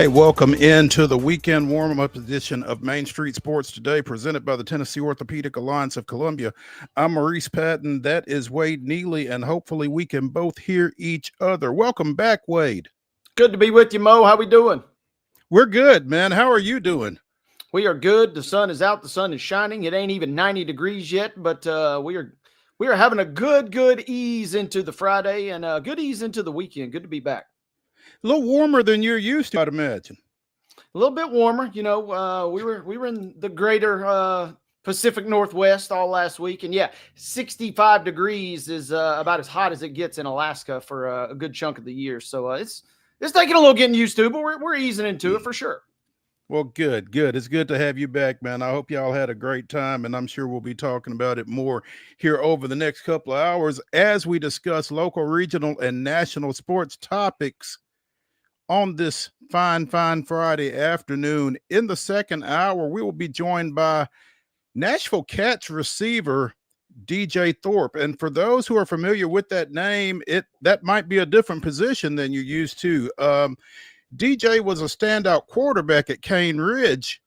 Hey, welcome into the weekend warm-up edition of Main Street Sports Today, presented by the Tennessee Orthopedic Alliance of Columbia. I'm Maurice Patton. That is Wade Neely, and hopefully we can both hear each other. Welcome back, Wade. Good to be with you, Mo. How we doing? We're good, man. How are you doing? We are good. The sun is out. The sun is shining. It ain't even 90 degrees yet, but we are having a good ease into the Friday and a good ease into the weekend. Good to be back. A little warmer than you're used to, I'd imagine. A little bit warmer. You know, we were in the greater Pacific Northwest all last week, and yeah, 65 degrees is about as hot as it gets in Alaska for a good chunk of the year. So it's taking a little getting used to, but we're easing into it for sure. Well, good. It's good to have you back, man. I hope y'all had a great time, and I'm sure we'll be talking about it more here over the next couple of hours as we discuss local, regional, and national sports topics on this fine Friday afternoon. In the second hour, we will be joined by Nashville Cats receiver DJ Thorpe. And for those who are familiar with that name, that might be a different position than you're used to. DJ was a standout quarterback at Cane Ridge,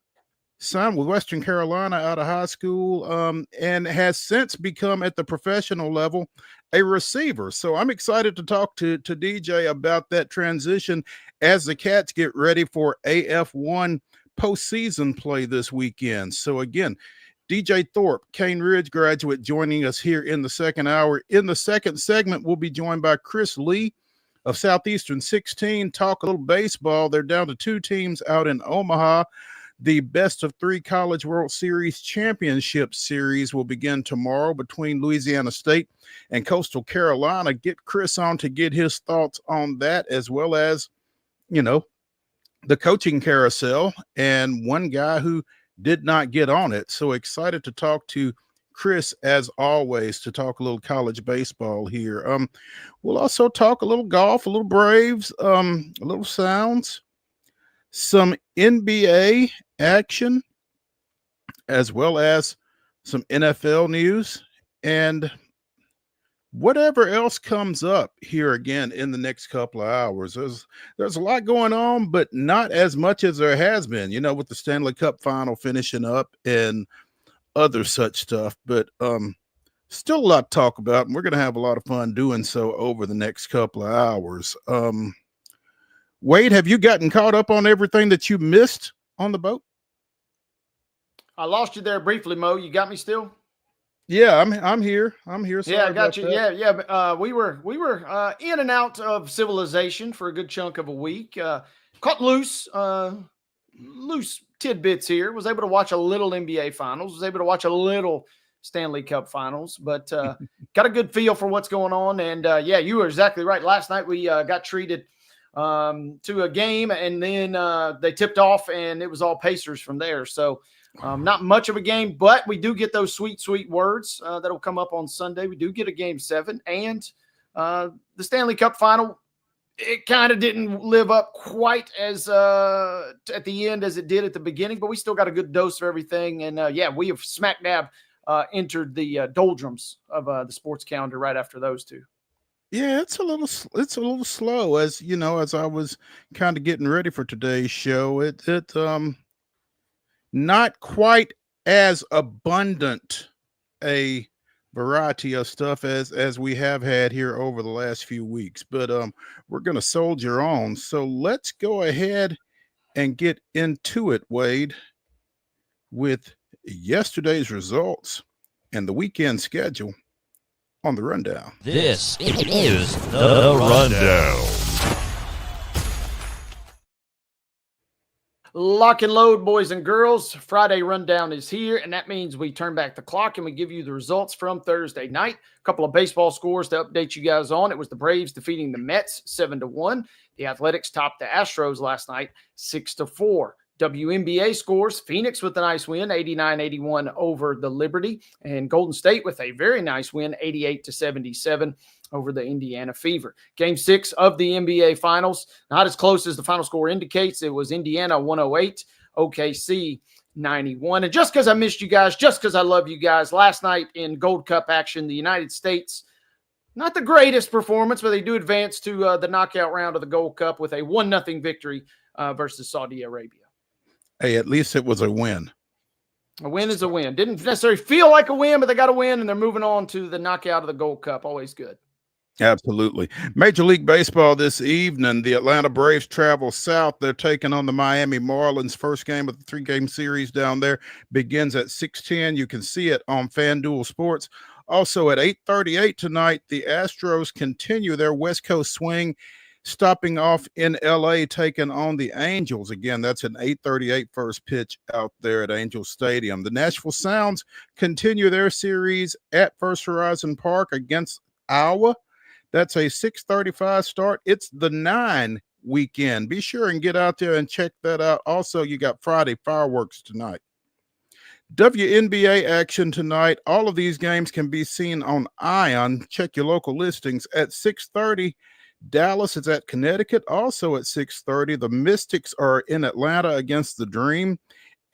signed with Western Carolina out of high school, and has since become at the professional level a receiver. So I'm excited to talk to DJ about that transition as the Cats get ready for AF1 postseason play this weekend. So again, DJ Thorpe, Cane Ridge graduate, joining us here in the second hour. In the second segment, we'll be joined by Chris Lee of Southeastern 16, talk a little baseball. They're down to two teams out in Omaha. The best of three College World Series championship series will begin tomorrow between Louisiana State and Coastal Carolina. Get Chris on to get his thoughts on that, as well as, you know, the coaching carousel and one guy who did not get on it. So excited to talk to Chris, as always, to talk a little college baseball here. We'll also talk a little golf, a little Braves, a little Sounds, some NBA action, as well as some NFL news, and whatever else comes up here again in the next couple of hours. There's a lot going on, but not as much as there has been, you know, with the Stanley Cup final finishing up and other such stuff. But still a lot to talk about, and we're going to have a lot of fun doing so over the next couple of hours. Wade, have you gotten caught up on everything that you missed on the boat? I lost you there briefly, Mo. You got me still? Yeah, I'm here. Sorry, yeah, I got you. That. Yeah. We were in and out of civilization for a good chunk of a week. Caught loose tidbits here. Was able to watch a little NBA Finals. Was able to watch a little Stanley Cup Finals. But got a good feel for what's going on. And yeah, you were exactly right. Last night we got treated to a game, and then they tipped off, and it was all Pacers from there. So not much of a game, but we do get those sweet words that'll come up on Sunday. We do get a Game 7, and the Stanley Cup Final, it kind of didn't live up quite as at the end as it did at the beginning, but we still got a good dose of everything. And yeah, we have smack dab entered the doldrums of the sports calendar right after those two. Yeah, it's a little slow, as you know, as I was kind of getting ready for today's show. It not quite as abundant a variety of stuff as we have had here over the last few weeks, but we're going to soldier on. So let's go ahead and get into it, Wade, with yesterday's results and the weekend schedule on the rundown. This is the rundown. Lock and load, boys and girls. Friday rundown is here, and that means we turn back the clock and we give you the results from Thursday night. A couple of baseball scores to update you guys on. It was the Braves defeating the Mets 7-1. The Athletics topped the Astros last night 6-4. WNBA scores: Phoenix with a nice win, 89-81 over the Liberty, and Golden State with a very nice win, 88-77 over the Indiana Fever. Game 6 of the NBA Finals, not as close as the final score indicates. It was Indiana 108, OKC 91. And just because I missed you guys, just because I love you guys, last night in Gold Cup action, the United States, not the greatest performance, but they do advance to the knockout round of the Gold Cup with a 1-0 victory versus Saudi Arabia. Hey, at least it was a win. A win is a win. Didn't necessarily feel like a win, but they got a win, and they're moving on to the knockout of the Gold Cup. Always good. Absolutely. Major League Baseball this evening. The Atlanta Braves travel south. They're taking on the Miami Marlins. First game of the 3-game series down there begins at 6:10. You can see it on FanDuel Sports. Also at 8:38 tonight, the Astros continue their West Coast swing, stopping off in LA, taking on the Angels. Again, that's an 8:38 first pitch out there at Angel Stadium. The Nashville Sounds continue their series at First Horizon Park against Iowa. That's a 6:35 start. It's the 9 weekend. Be sure and get out there and check that out. Also, you got Friday fireworks tonight. WNBA action tonight. All of these games can be seen on Ion. Check your local listings. At 6:30, Dallas is at Connecticut. Also at 6:30, the Mystics are in Atlanta against the Dream.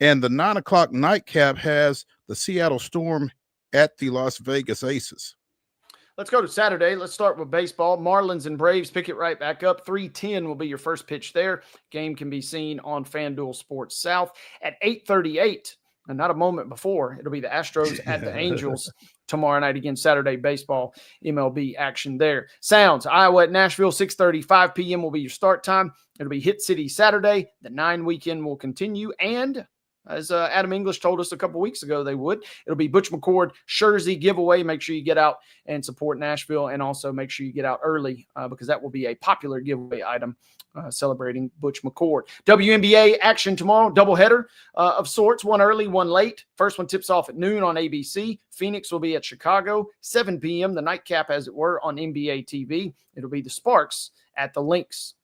And the 9 o'clock nightcap has the Seattle Storm at the Las Vegas Aces. Let's go to Saturday. Let's start with baseball. Marlins and Braves pick it right back up. 3:10 will be your first pitch there. Game can be seen on FanDuel Sports South at 8:38. And not a moment before, it'll be the Astros at the Angels tomorrow night. Again, Saturday baseball, MLB action there. Sounds, Iowa at Nashville, 6:35 p.m. will be your start time. It'll be Hit City Saturday. The 9 weekend will continue. And as Adam English told us a couple weeks ago they would, it'll be Butch McCord jersey giveaway. Make sure you get out and support Nashville, and also make sure you get out early because that will be a popular giveaway item celebrating Butch McCord. WNBA action tomorrow, doubleheader of sorts, one early, one late. First one tips off at noon on ABC. Phoenix will be at Chicago, 7 p.m., the nightcap, as it were, on NBA TV. It'll be the Sparks at the Lynx.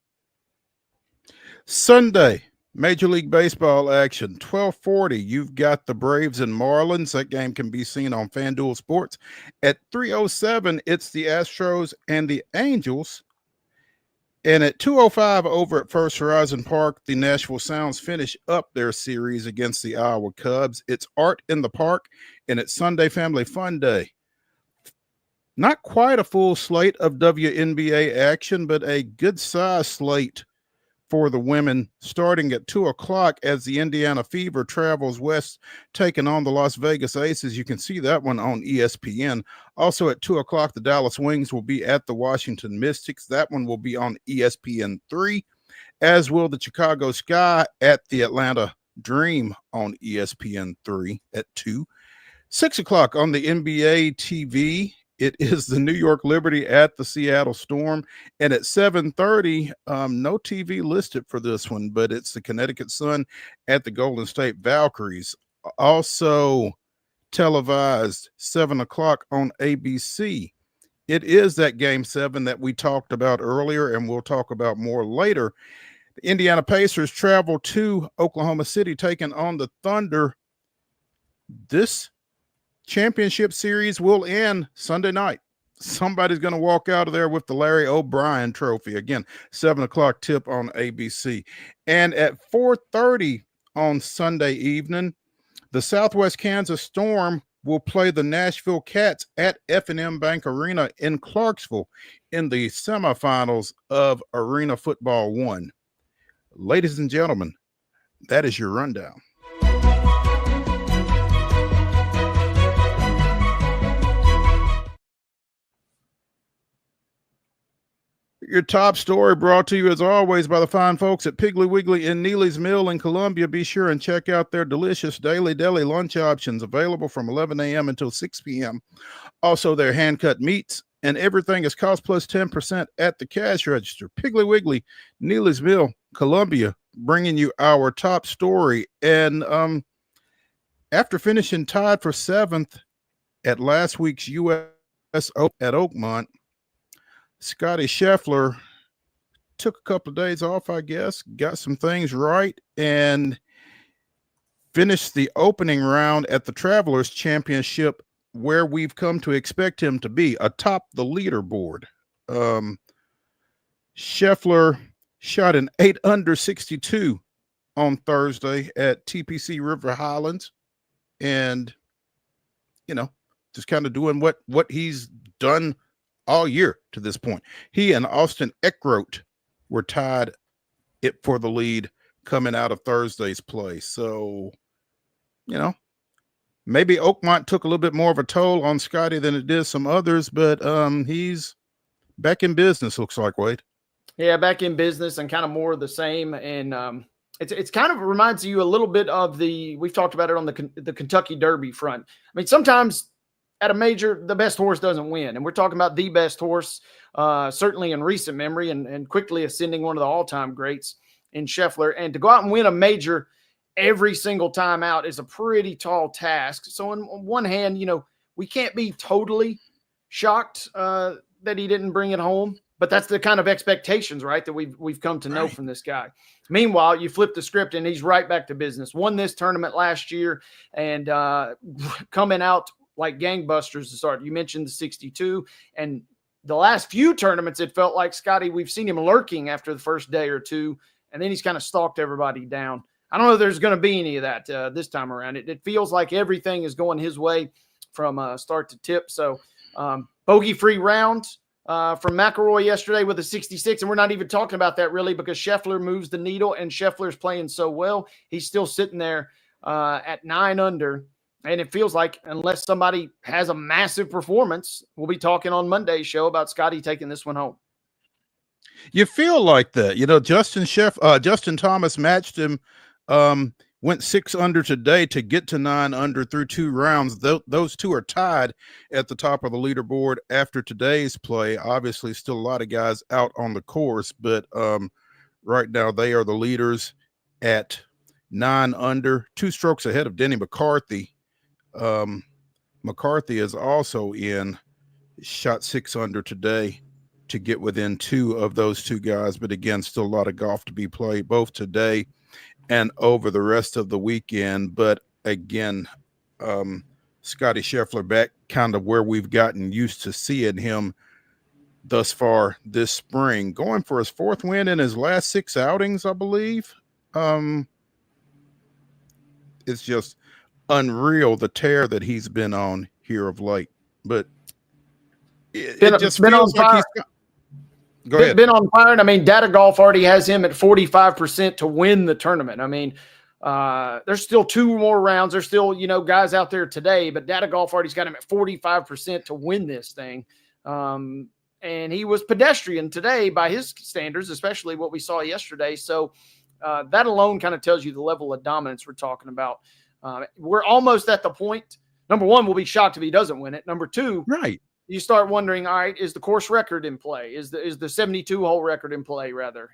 Sunday, Major League Baseball action, 12:40. You've got the Braves and Marlins. That game can be seen on FanDuel Sports. At 3:07, it's the Astros and the Angels. And at 2:05 over at First Horizon Park, the Nashville Sounds finish up their series against the Iowa Cubs. It's Art in the Park, and it's Sunday Family Fun Day. Not quite a full slate of WNBA action, but a good-sized slate for the women, starting at 2 o'clock as the Indiana Fever travels west, taking on the Las Vegas Aces. You can see that one on ESPN. Also at 2 o'clock, the Dallas Wings will be at the Washington Mystics. That one will be on ESPN3, as will the Chicago Sky at the Atlanta Dream on ESPN3 at 2. 6 o'clock on the NBA TV. It is the New York Liberty at the Seattle Storm. And at 7:30, no TV listed for this one, but it's the Connecticut Sun at the Golden State Valkyries. Also televised 7 o'clock on ABC. It is that Game 7 that we talked about earlier, and we'll talk about more later. The Indiana Pacers travel to Oklahoma City, taking on the Thunder. This championship series will end Sunday night. Somebody's going to walk out of there with the Larry O'Brien trophy. Again, 7 o'clock tip on ABC. And at 4:30 on Sunday evening, the Southwest Kansas Storm will play the Nashville Cats at F&M Bank Arena in Clarksville in the semifinals of Arena Football 1. Ladies and gentlemen, that is your rundown. Your top story brought to you, as always, by the fine folks at Piggly Wiggly in Neely's Mill in Columbia. Be sure and check out their delicious daily deli lunch options available from 11 a.m. until 6 p.m. Also, their hand-cut meats, and everything is cost plus 10% at the cash register. Piggly Wiggly, Neely's Mill, Columbia, bringing you our top story. And after finishing tied for 7th at last week's U.S. Open at Oakmont, Scotty Scheffler took a couple of days off, I guess, got some things right, and finished the opening round at the Travelers Championship, where we've come to expect him to be, atop the leaderboard. Scheffler shot an 8 under 62 on Thursday at TPC River Highlands, and, you know, just kind of doing what he's done all year to this point. He and Austin Eckroat were tied it for the lead coming out of Thursday's play. So, maybe Oakmont took a little bit more of a toll on Scotty than it did some others, but he's back in business, looks like, Wade. Yeah, back in business and kind of more of the same. And it's kind of reminds you a little bit of we've talked about it on the Kentucky Derby front. I mean, sometimes at a major, the best horse doesn't win. And we're talking about the best horse, certainly in recent memory and quickly ascending one of the all-time greats in Scheffler. And to go out and win a major every single time out is a pretty tall task. So on one hand, we can't be totally shocked that he didn't bring it home. But that's the kind of expectations, right, that we've come to know from this guy. Meanwhile, you flip the script and he's right back to business. Won this tournament last year and coming out like gangbusters to start. You mentioned the 62. And the last few tournaments, it felt like, Scotty, we've seen him lurking after the first day or two, and then he's kind of stalked everybody down. I don't know if there's going to be any of that this time around. It feels like everything is going his way from start to tip. So bogey-free round from McElroy yesterday with a 66, and we're not even talking about that really because Scheffler moves the needle, and Scheffler's playing so well. He's still sitting there at 9 under, and it feels like unless somebody has a massive performance, we'll be talking on Monday's show about Scotty taking this one home. You feel like that. Justin Thomas matched him, went 6 under today to get to 9 under through 2 rounds. Those two are tied at the top of the leaderboard after today's play. Obviously, still a lot of guys out on the course, but right now they are the leaders at 9 under, 2 strokes ahead of Denny McCarthy. McCarthy is also shot 6 under today to get within 2 of those 2 guys. But again, still a lot of golf to be played both today and over the rest of the weekend. But again, Scotty Scheffler back kind of where we've gotten used to seeing him thus far this spring, going for his 4th win in his last 6 outings, I believe. It's just unreal, the tear that he's been on here of late. But it just feels like he's... Go ahead. Been on fire. And I mean, Data Golf already has him at 45% to win the tournament. I mean, there's still 2 more rounds. There's still, guys out there today, but Data Golf already's got him at 45% to win this thing. And he was pedestrian today by his standards, especially what we saw yesterday. So that alone kind of tells you the level of dominance we're talking about. We're almost at the point. Number one, we'll be shocked if he doesn't win it. Number 2, right. You start wondering, all right, is the course record in play? Is the 72-hole record in play, rather?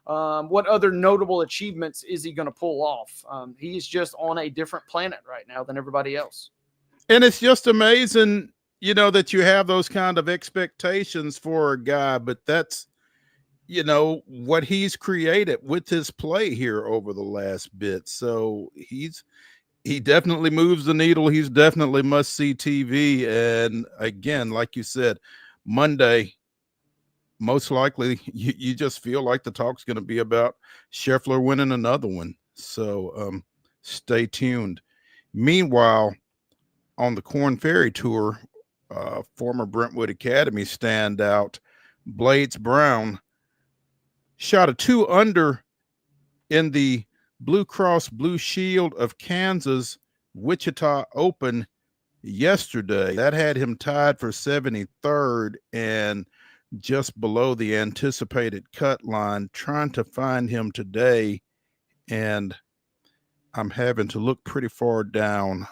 What other notable achievements is he going to pull off? He's just on a different planet right now than everybody else. And it's just amazing, that you have those kind of expectations for a guy, but that's, what he's created with his play here over the last bit. So he definitely moves the needle. He's definitely must-see TV. And again, like you said, Monday, most likely you just feel like the talk's going to be about Scheffler winning another one. So stay tuned. Meanwhile, on the Korn Ferry Tour, former Brentwood Academy standout Blades Brown shot a 2 under in the Blue Cross Blue Shield of Kansas Wichita Open yesterday. That had him tied for 73rd and just below the anticipated cut line. Trying to find him today, and I'm having to look pretty far down.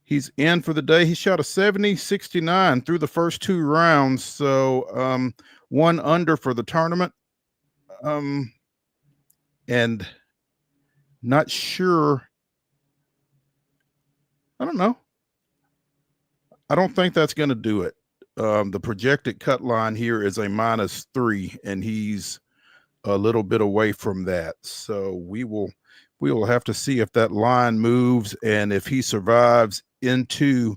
He's in for the day. He shot a 70-69 through the first 2 rounds, so 1 under for the tournament. And not sure. I don't know. I don't think that's going to do it. The projected cut line here is a -3, and he's a little bit away from that. So we will have to see if that line moves and if he survives into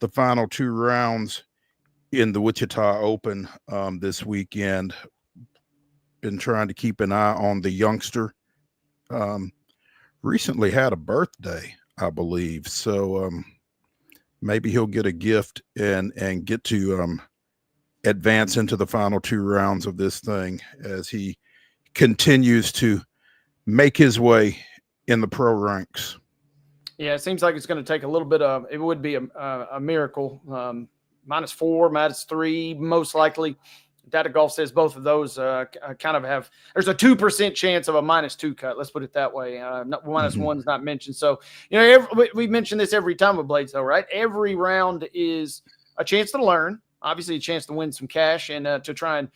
the final 2 rounds in the Wichita Open this weekend. Been trying to keep an eye on the youngster. Recently had a birthday, I believe. So maybe he'll get a gift and get to advance into the final 2 rounds of this thing as he continues to make his way in the pro ranks. Yeah, it seems like it's going to take a little bit of, it would be a miracle. -4, -3, most likely. Data Golf says both of those kind of have, there's a 2% chance of a -2 cut. Let's put it that way. -1's not mentioned. So, we mention this every time with Blades though, right? Every round is a chance to learn, obviously a chance to win some cash and to try and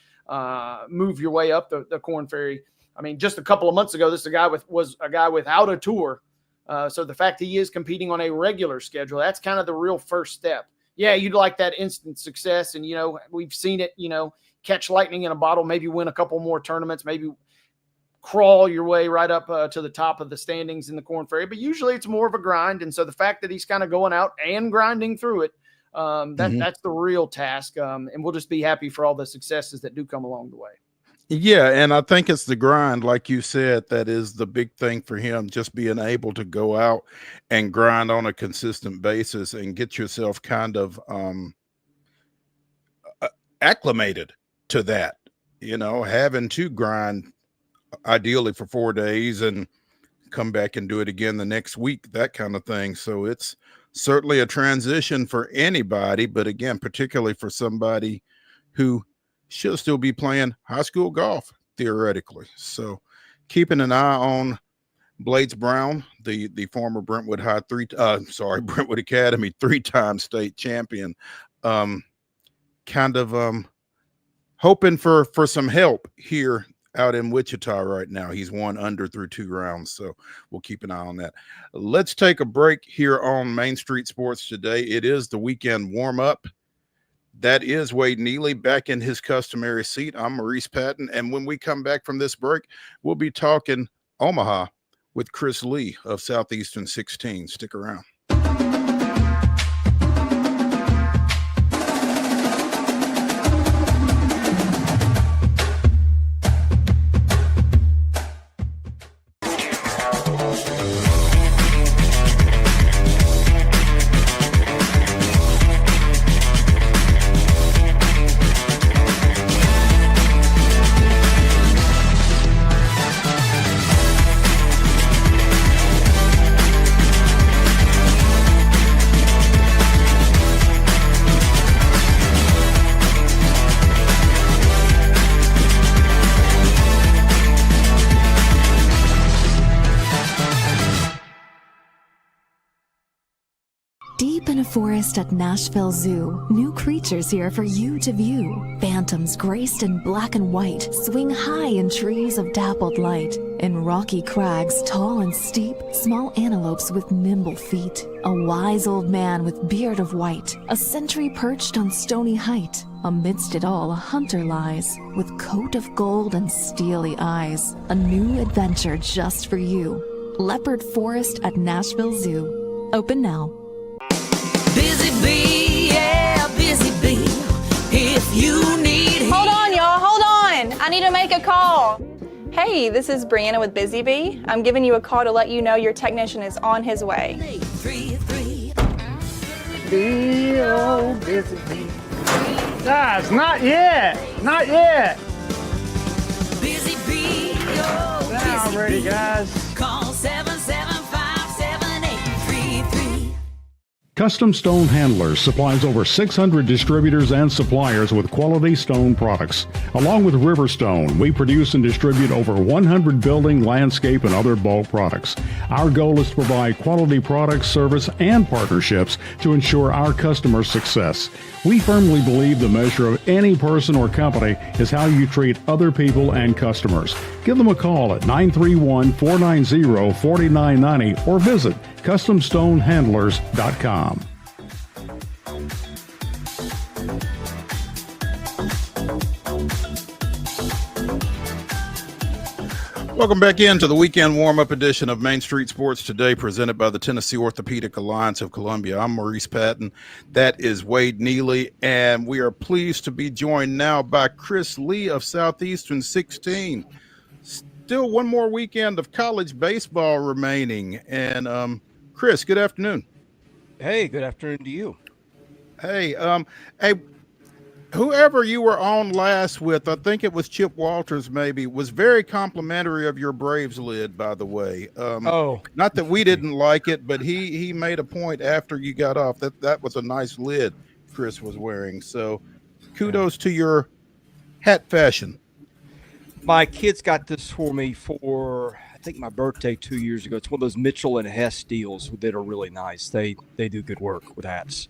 move your way up the Korn Ferry. I mean, just a couple of months ago, this was a guy without a tour. So the fact he is competing on a regular schedule, that's kind of the real first step. Yeah, you'd like that instant success. And, we've seen it, catch lightning in a bottle, maybe win a couple more tournaments, maybe crawl your way right up to the top of the standings in the Korn Ferry. But usually it's more of a grind. And so the fact that he's kind of going out and grinding through it, that's the real task. And we'll just be happy for all the successes that do come along the way. Yeah, and I think it's the grind, like you said, that is the big thing for him, just being able to go out and grind on a consistent basis and get yourself kind of acclimated to that, having to grind ideally for 4 days and come back and do it again the next week, that kind of thing. So it's certainly a transition for anybody, but again, particularly for somebody who should still be playing high school golf theoretically. So keeping an eye on Blades Brown, the former Brentwood Academy 3-time state champion, hoping for some help here out in Wichita right now. He's 1 under through 2 rounds, so we'll keep an eye on that. Let's take a break here on Main Street Sports today. It is the weekend warm-up. That is Wade Neely back in his customary seat. I'm Maurice Patton, and when we come back from this break, we'll be talking Omaha with Chris Lee of Southeastern 16. Stick around. Deep in a forest at Nashville Zoo, new creatures here for you to view. Phantoms graced in black and white swing high in trees of dappled light. In rocky crags, tall and steep, small antelopes with nimble feet. A wise old man with beard of white, a sentry perched on stony height. Amidst it all, a hunter lies, with coat of gold and steely eyes. A new adventure just for you. Leopard Forest at Nashville Zoo. Open now. Busy bee, yeah, busy bee. If you need Hold on, y'all, hold on. I need to make a call. Hey, this is Brianna with Busy Bee. I'm giving you a call to let you know your technician is on his way. 3-3. Bee, oh, busy bee. Guys, not yet. Not yet. Busy bee, oh, Now busy I'm ready, bee. guys. Call 775-7833. Custom Stone Handlers supplies over 600 distributors and suppliers with quality stone products. Along with Riverstone, we produce and distribute over 100 building, landscape, and other bulk products. Our goal is to provide quality products, service, and partnerships to ensure our customers' success. We firmly believe the measure of any person or company is how you treat other people and customers. Give them a call at 931-490-4990 or visit CustomStoneHandlers.com. Welcome back into the weekend warm-up edition of Main Street Sports Today, presented by the Tennessee Orthopedic Alliance of Columbia. I'm Maurice Patton. That is Wade Neely, and we are pleased to be joined now by Chris Lee of Southeastern 16. Still one more weekend of college baseball remaining, and Chris, good afternoon. Hey, good afternoon to you. Hey, Whoever you were on last with, I think it was Chip Walters, maybe, was very complimentary of your Braves lid. By the way, Oh, not that we didn't like it, but he made a point after you got off that was a nice lid Chris was wearing. So, kudos to your hat fashion. my kids got this for me for I think my birthday 2 years ago. It's one of those Mitchell and Hess deals that are really nice. They do good work with hats.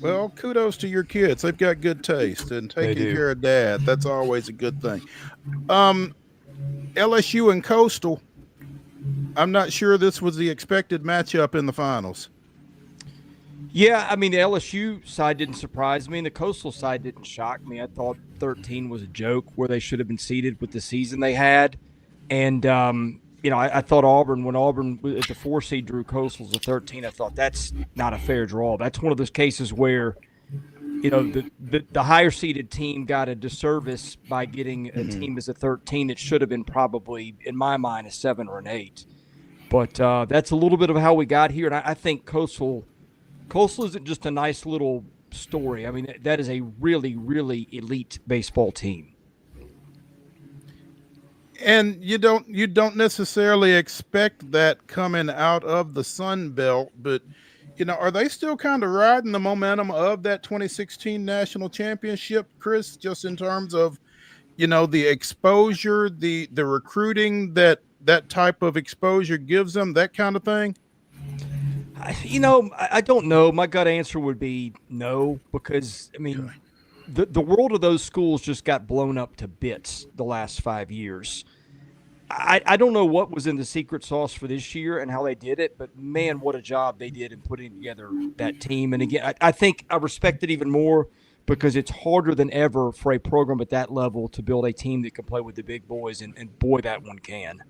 Well, kudos to your kids. They've got good taste and taking do. care of dad. That's always a good thing. LSU and Coastal. I'm not sure this was the expected matchup in the finals. Yeah, I mean, the LSU side didn't surprise me, and the Coastal side didn't shock me. I thought 13 was a joke where they should have been seeded with the season they had. And, I thought when Auburn at the 4 seed drew Coastal as a 13, I thought that's not a fair draw. That's one of those cases where, the higher seeded team got a disservice by getting a team as a 13 that should have been probably, in my mind, a 7 or an 8. But that's a little bit of how we got here. And I think Coastal isn't just a nice little story. I mean, that is a really, really elite baseball team. And you don't necessarily expect that coming out of the Sun Belt, but are they still kind of riding the momentum of that 2016 national championship, Chris, just in terms of the exposure, the recruiting that type of exposure gives them, that kind of thing? I don't know. My gut answer would be no, because, I mean, the world of those schools just got blown up to bits the last 5 years. I don't know what was in the secret sauce for this year and how they did it, but, man, what a job they did in putting together that team. And, again, I think I respect it even more because it's harder than ever for a program at that level to build a team that can play with the big boys, and boy, that one can.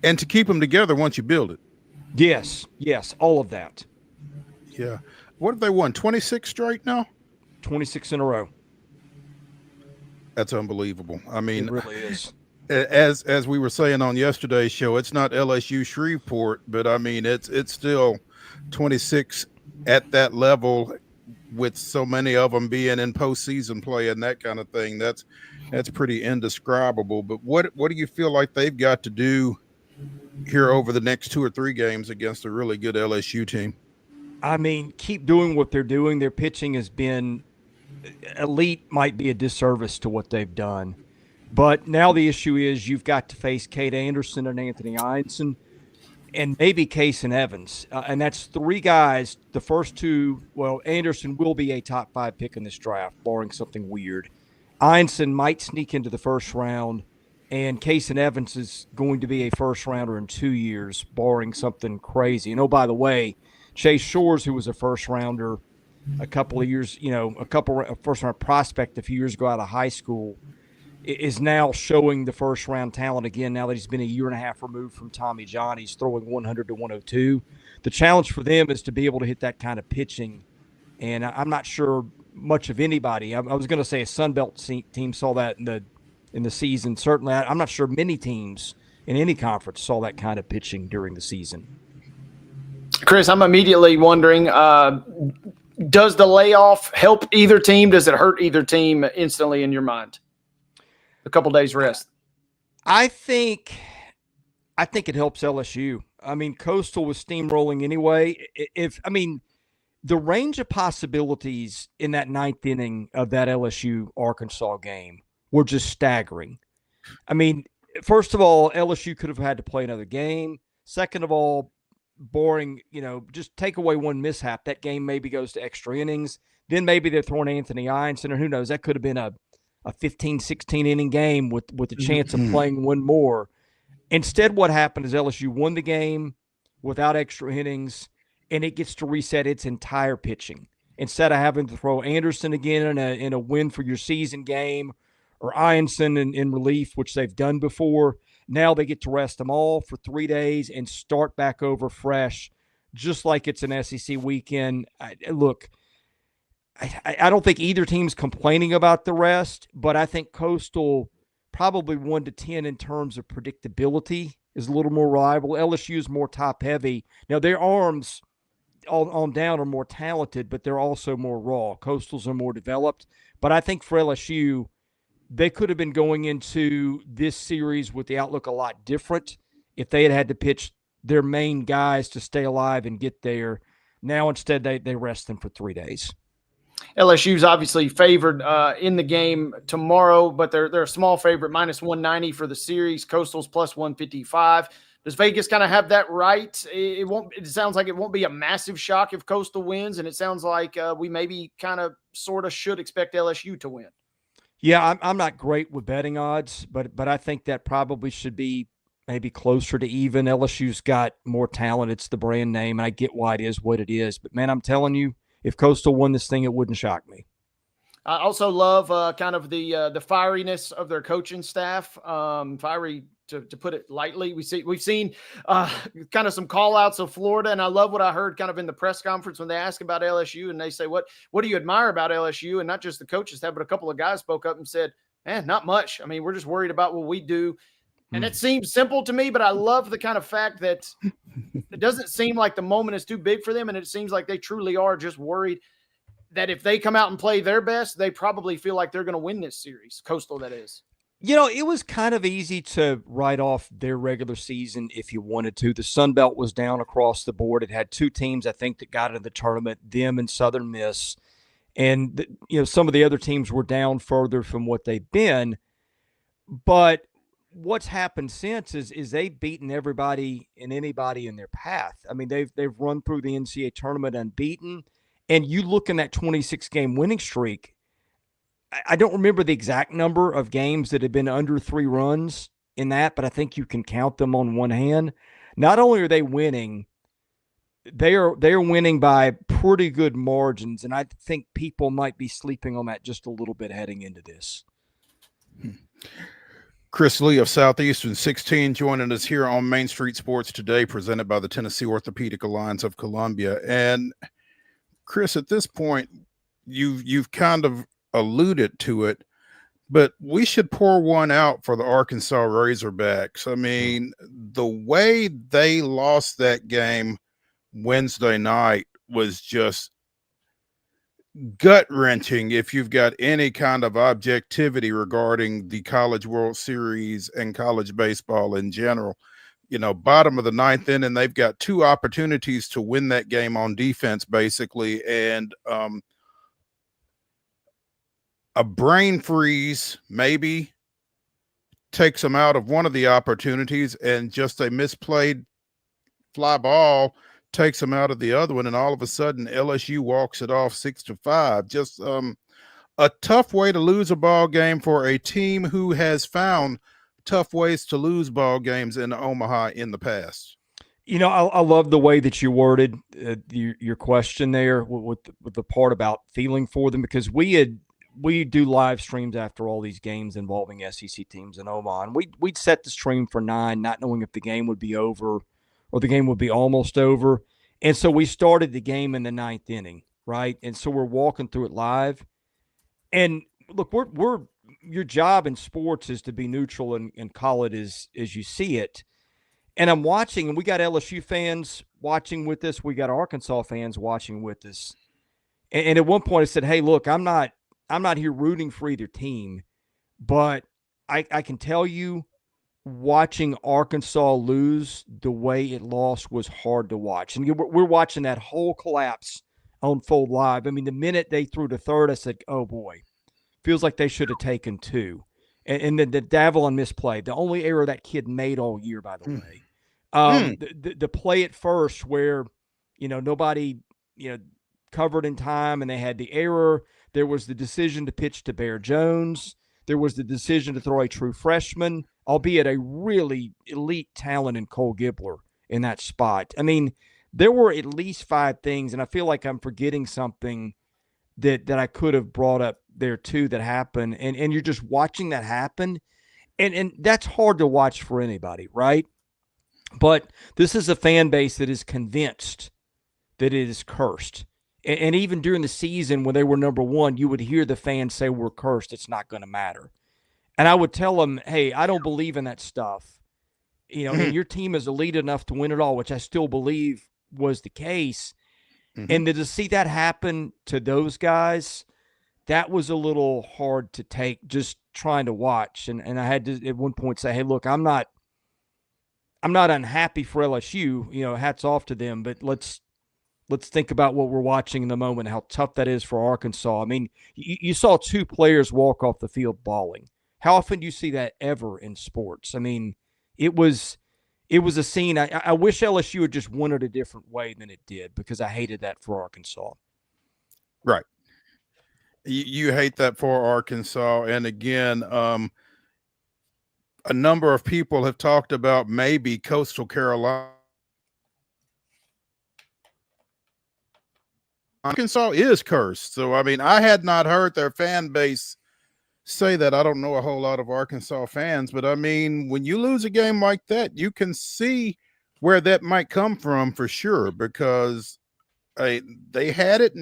And to keep them together once you build it. Yes, all of that. Yeah. What have they won? 26 straight now? 26 in a row. That's unbelievable. I mean, it really is. As we were saying on yesterday's show, it's not LSU Shreveport, but I mean it's still 26 at that level, with so many of them being in postseason play and that kind of thing. That's pretty indescribable. But what do you feel like they've got to do here over the next 2 or 3 games against a really good LSU team? I mean, keep doing what they're doing. Their pitching has been elite, might be a disservice to what they've done. But now the issue is you've got to face Cade Anderson and Anthony Einson and maybe Case and Evans. And that's 3 guys. The first 2, well, Anderson will be a top 5 pick in this draft, barring something weird. Einson might sneak into the first round. And Case and Evans is going to be a first rounder in 2 years, barring something crazy. And, oh, by the way, Chase Shores, who was a first rounder a couple of years, a first round prospect a few years ago out of high school, is now showing the first round talent again now that he's been a year and a half removed from Tommy John. He's throwing 100 to 102. The challenge for them is to be able to hit that kind of pitching. And I'm not sure much of anybody. I was going to say a Sun Belt team saw that in the season. Certainly, I'm not sure many teams in any conference saw that kind of pitching during the season. Chris, I'm immediately wondering, does the layoff help either team? Does it hurt either team instantly in your mind? A couple days rest. I think it helps LSU. I mean, Coastal was steamrolling anyway. The range of possibilities in that 9th inning of that LSU Arkansas game were just staggering. I mean, first of all, LSU could have had to play another game. Second of all, boring, just take away one mishap. That game maybe goes to extra innings. Then maybe they're throwing Anthony Einson, or who knows, that could have been a 15, 16 inning game with the chance of playing one more. Instead, what happened is LSU won the game without extra innings, and it gets to reset its entire pitching. Instead of having to throw Anderson again in a win for your season game, or Einson in relief, which they've done before, now they get to rest them all for 3 days and start back over fresh, just like it's an SEC weekend. I don't think either team's complaining about the rest, but I think Coastal probably 1 to 10 in terms of predictability is a little more reliable. LSU is more top heavy. Now their arms on down are more talented, but they're also more raw. Coastals are more developed, But I think for LSU, they could have been going into this series with the outlook a lot different if they had had to pitch their main guys to stay alive and get there. Now instead they rest them for 3 days. LSU's obviously favored in the game tomorrow, but they're a small favorite, minus 190 for the series. Coastal's plus 155. Does Vegas kind of have that right? It won't. It sounds like it won't be a massive shock if Coastal wins, and it sounds like we maybe kind of sort of should expect LSU to win. Yeah, I'm not great with betting odds, but I think that probably should be maybe closer to even. LSU's got more talent. It's the brand name, and I get why it is what it is. But, man, I'm telling you, if Coastal won this thing, it wouldn't shock me. I also love kind of the fieriness of their coaching staff. Fiery, to put it lightly. We've seen kind of some call outs of Florida, and I love what I heard kind of in the press conference when they ask about LSU, and they say, what do you admire about LSU? And not just the coaching staff, but a couple of guys spoke up and said, not much. I mean, we're just worried about what we do. And it seems simple to me, but I love the kind of fact that it doesn't seem like the moment is too big for them, and it seems like they truly are just worried that if they come out and play their best, they probably feel like they're going to win this series. Coastal, that is. You know, it was kind of easy to write off their regular season if you wanted to. The Sun Belt was down across the board. It had 2 teams, I think, that got into the tournament, them and Southern Miss. And, some of the other teams were down further from what they've been. But what's happened since is they've beaten everybody and anybody in their path. I mean, they've run through the NCAA tournament unbeaten. And you look in that 26-game winning streak, I don't remember the exact number of games that have been under 3 runs in that, but I think you can count them on one hand. Not only are they winning, they are winning by pretty good margins, and I think people might be sleeping on that just a little bit heading into this. Chris Lee of Southeastern 16 joining us here on Main Street Sports today, presented by the Tennessee Orthopedic Alliance of Columbia. And Chris, at this point, you've kind of alluded to it, but we should pour one out for the Arkansas Razorbacks. I mean, the way they lost that game Wednesday night was just gut-wrenching if you've got any kind of objectivity regarding the College World Series and college baseball in general. Bottom of the 9th inning, they've got 2 opportunities to win that game on defense, basically, and a brain freeze maybe takes them out of one of the opportunities, and just a misplayed fly ball takes them out of the other one, and all of a sudden LSU walks it off 6-5. Just a tough way to lose a ball game for a team who has found tough ways to lose ball games in Omaha in the past. I love the way that you worded your question there with the part about feeling for them, because we do live streams after all these games involving SEC teams in Omaha, and we'd set the stream for 9, not knowing if the game would be over or the game would be almost over. And so we started the game in the 9th inning, right? And so we're walking through it live. And look, your job in sports is to be neutral and call it as you see it. And I'm watching, and we got LSU fans watching with us. We got Arkansas fans watching with us. And at one point I said, hey, look, I'm not here rooting for either team, but I can tell you, watching Arkansas lose the way it lost was hard to watch. And we're watching that whole collapse unfold live. I mean, the minute they threw to third, I said, oh boy, feels like they should have taken 2. And then the Davalon misplay, the only error that kid made all year, by the way. The play at first where, nobody, covered in time, and they had the error. There was the decision to pitch to Bear Jones. There was the decision to throw a true freshman, albeit a really elite talent in Cole Gibbler in that spot. I mean, there were at least 5 things, and I feel like I'm forgetting something that I could have brought up there too that happened. And you're just watching that happen. And that's hard to watch for anybody, right? But this is a fan base that is convinced that it is cursed. And even during the season when they were number 1, you would hear the fans say, we're cursed, it's not going to matter. And I would tell them, hey, I don't believe in that stuff. And your team is elite enough to win it all, which I still believe was the case. And to see that happen to those guys, that was a little hard to take just trying to watch. And I had to at one point say, hey, look, I'm not unhappy for LSU, hats off to them, but let's think about what we're watching in the moment, how tough that is for Arkansas. I mean, you saw two players walk off the field bawling. How often do you see that ever in sports? I mean, it was a scene. I wish LSU had just won it a different way than it did, because I hated that for Arkansas. Right. You hate that for Arkansas. And again, a number of people have talked about maybe Coastal Carolina. Arkansas is cursed. So, I mean, I had not heard their fan base say that. I don't know a whole lot of Arkansas fans, but I mean, when you lose a game like that, you can see where that might come from for sure, because they had it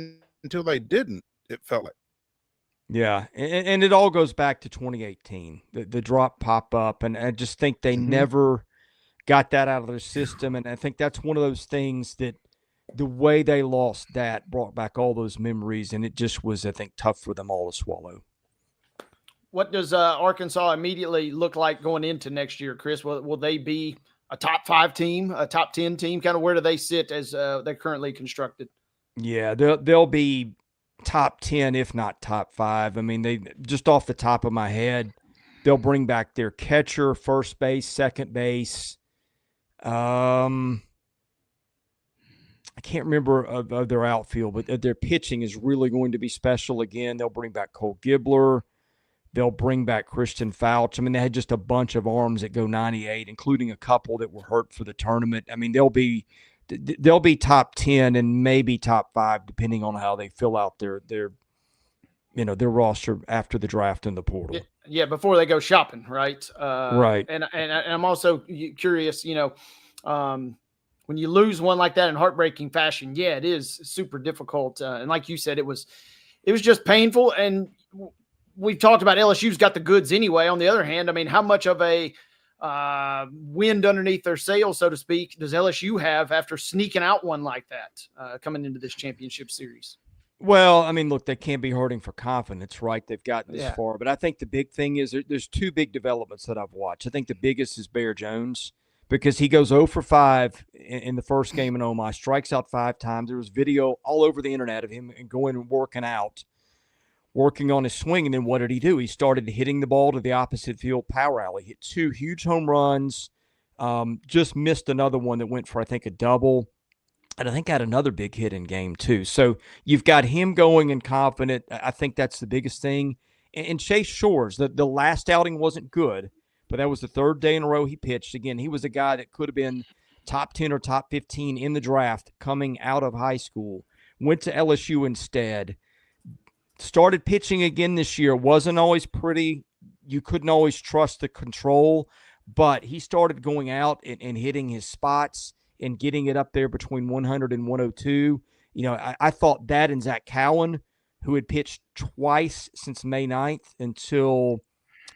until they didn't, it felt like. Yeah, and it all goes back to 2018, the drop pop up, and I just think they never got that out of their system, and I think that's one of those things that the way they lost that brought back all those memories, and it just was, I think, tough for them all to swallow. What does Arkansas immediately look like going into next year, Chris? Will they be a top 5 team, a top 10 team? Kind of where do they sit as they're currently constructed? Yeah, they'll be top 10, if not top 5. I mean, they just off the top of my head, they'll bring back their catcher, first base, second base. I can't remember of their outfield, but their pitching is really going to be special again. They'll bring back Cole Gibbler. They'll bring back Christian Fouch. I mean, they had just a bunch of arms that go 98, including a couple that were hurt for the tournament. I mean, they'll be top 10 and maybe top 5, depending on how they fill out their roster after the draft in the portal. Yeah, before they go shopping, right? Right. And I'm also curious, when you lose one like that in heartbreaking fashion, yeah, it is super difficult. And like you said, it was just painful. And we've talked about LSU's got the goods anyway. On the other hand, I mean, how much of a wind underneath their sails, so to speak, does LSU have after sneaking out one like that coming into this championship series? Well, I mean, look, they can't be hurting for confidence, right? They've gotten this far. But I think the big thing is there's two big developments that I've watched. I think the biggest is Bear Jones, because he goes 0 for 5 in the first game in Omaha, strikes out 5 times. There was video all over the internet of him going and working on his swing. And then what did he do? He started hitting the ball to the opposite field power alley, hit 2 huge home runs, just missed another one that went for, I think, a double. And I think had another big hit in game 2. So you've got him going and confident. I think that's the biggest thing. And Chase Shores, the last outing wasn't good, but that was the 3rd day in a row he pitched. Again, he was a guy that could have been top 10 or top 15 in the draft coming out of high school. Went to LSU instead. Started pitching again this year. Wasn't always pretty. You couldn't always trust the control, but he started going out and hitting his spots and getting it up there between 100 and 102. I thought that and Zach Cowan, who had pitched twice since May 9th until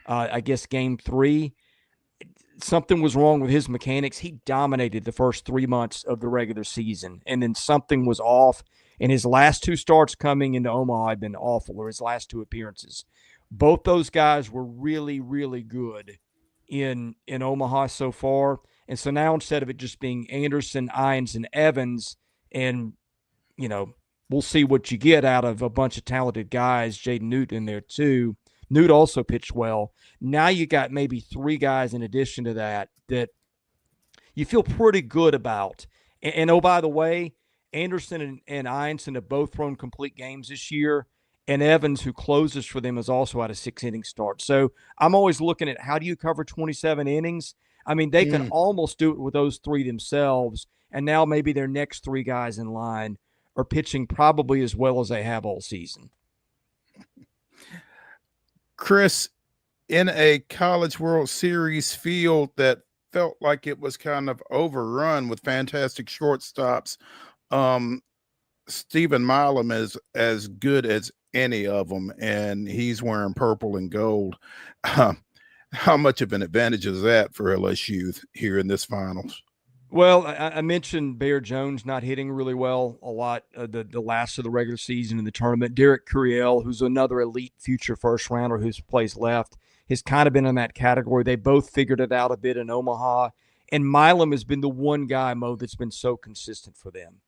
I guess game 3, something was wrong with his mechanics. He dominated the first 3 months of the regular season, and then something was off. And his last 2 starts coming into Omaha had been awful, or his last 2 appearances. Both those guys were really, really good in Omaha so far. And so now instead of it just being Anderson, Ines, and Evans, and, we'll see what you get out of a bunch of talented guys, Jaden Newt in there too. Newt also pitched well. Now you got maybe 3 guys in addition to that you feel pretty good about. And oh, by the way, Anderson and Einson have both thrown complete games this year, and Evans, who closes for them, has also had a 6-inning start. So I'm always looking at how do you cover 27 innings? I mean, they can almost do it with those 3 themselves, and now maybe their next 3 guys in line are pitching probably as well as they have all season. Chris, in a College World Series field that felt like it was kind of overrun with fantastic shortstops, Stephen Milam is as good as any of them, and he's wearing purple and gold. How much of an advantage is that for LSU here in this finals? Well, I mentioned Bear Jones not hitting really well a lot the last of the regular season in the tournament. Derek Curiel, who's another elite future first rounder who plays left, has kind of been in that category. They both figured it out a bit in Omaha. And Milam has been the one guy, Mo, that's been so consistent for them.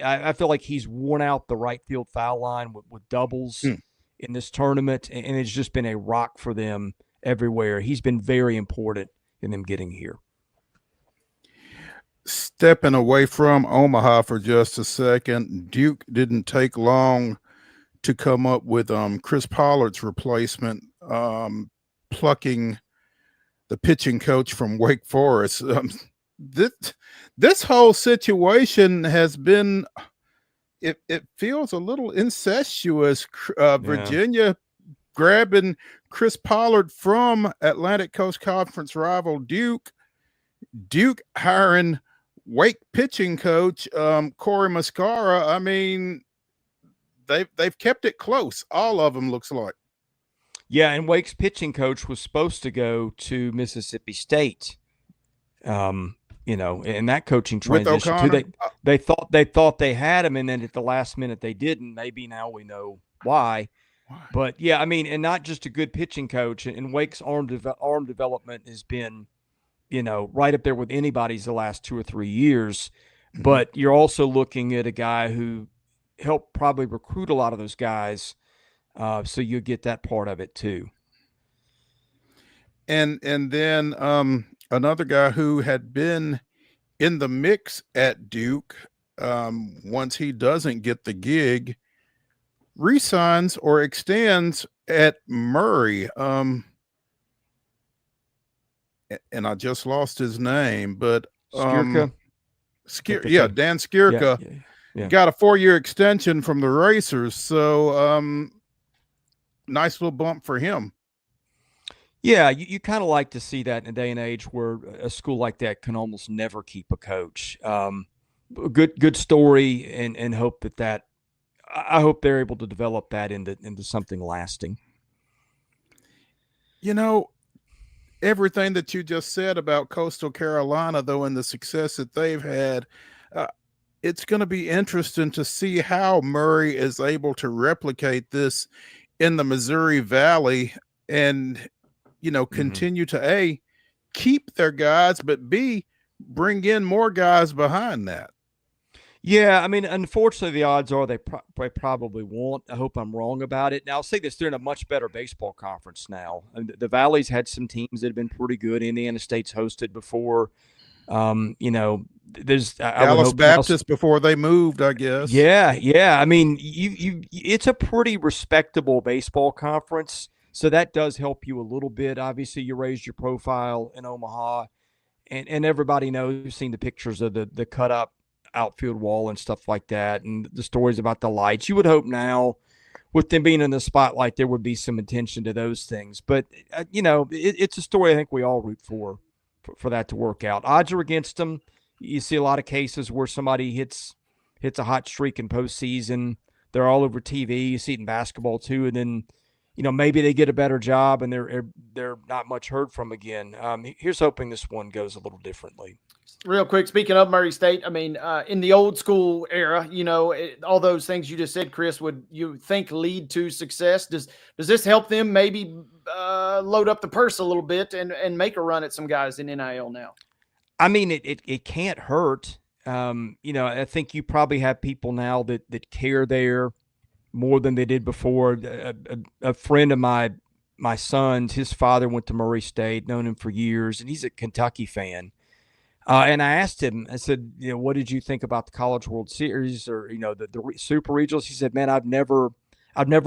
I feel like he's worn out the right field foul line with doubles in this tournament, and it's just been a rock for them everywhere. He's been very important in them getting here. Stepping away from Omaha for just a second, Duke didn't take long to come up with Chris Pollard's replacement, plucking the pitching coach from Wake Forest. This whole situation has been, it feels a little incestuous. Virginia grabbing Chris Pollard from Atlantic Coast Conference rival Duke hiring Wake pitching coach Corey Muscara. I mean, they've kept it close. All of them, looks like. Yeah, and Wake's pitching coach was supposed to go to Mississippi State. In that coaching transition too. They thought they had him, and then at the last minute they didn't. Maybe now we know why. But yeah, I mean, and not just a good pitching coach. And Wake's arm development has been, right up there with anybody's the last 2 or 3 years. Mm-hmm. But you're also looking at a guy who helped probably recruit a lot of those guys. So you get that part of it too. And then another guy who had been in the mix at Duke, once he doesn't get the gig, resigns or extends at Murray. And I just lost his name, but Skierka. Dan Skierka got a 4-year extension from the Racers. So nice little bump for him. Yeah, you kind of like to see that in a day and age where a school like that can almost never keep a coach. Good story, and hope that I hope they're able to develop that into something lasting. Everything that you just said about Coastal Carolina, though, and the success that they've had, it's going to be interesting to see how Murray is able to replicate this in the Missouri Valley and continue to A, keep their guys, but B, bring in more guys behind that. Yeah, I mean, unfortunately, the odds are they probably won't. I hope I'm wrong about it. Now, I'll say this, they're in a much better baseball conference now. The Valley's had some teams that have been pretty good. Indiana State's hosted before. There's Dallas Baptist before they moved, I guess. Yeah. I mean, it's a pretty respectable baseball conference. So that does help you a little bit. Obviously, you raised your profile in Omaha, and everybody knows, you've seen the pictures of the cut up outfield wall and stuff like that, and the stories about the lights. You would hope now, with them being in the spotlight, there would be some attention to those things. But it's a story I think we all root for that to work out. Odds are against them. You see a lot of cases where somebody hits a hot streak in postseason. They're all over TV. You see it in basketball too, and then maybe they get a better job and they're not much heard from again. Here's hoping this one goes a little differently. Real quick, speaking of Murray State, I mean, in the old school era, all those things you just said, Chris, would you think lead to success? Does this help them maybe load up the purse a little bit and make a run at some guys in NIL now? I mean, it can't hurt. I think you probably have people now that care there more than they did before. A friend of my son's, his father went to Murray State, known him for years, and he's a Kentucky fan. And I asked him, I said, what did you think about the College World Series or, the Super Regionals? He said, man, I've never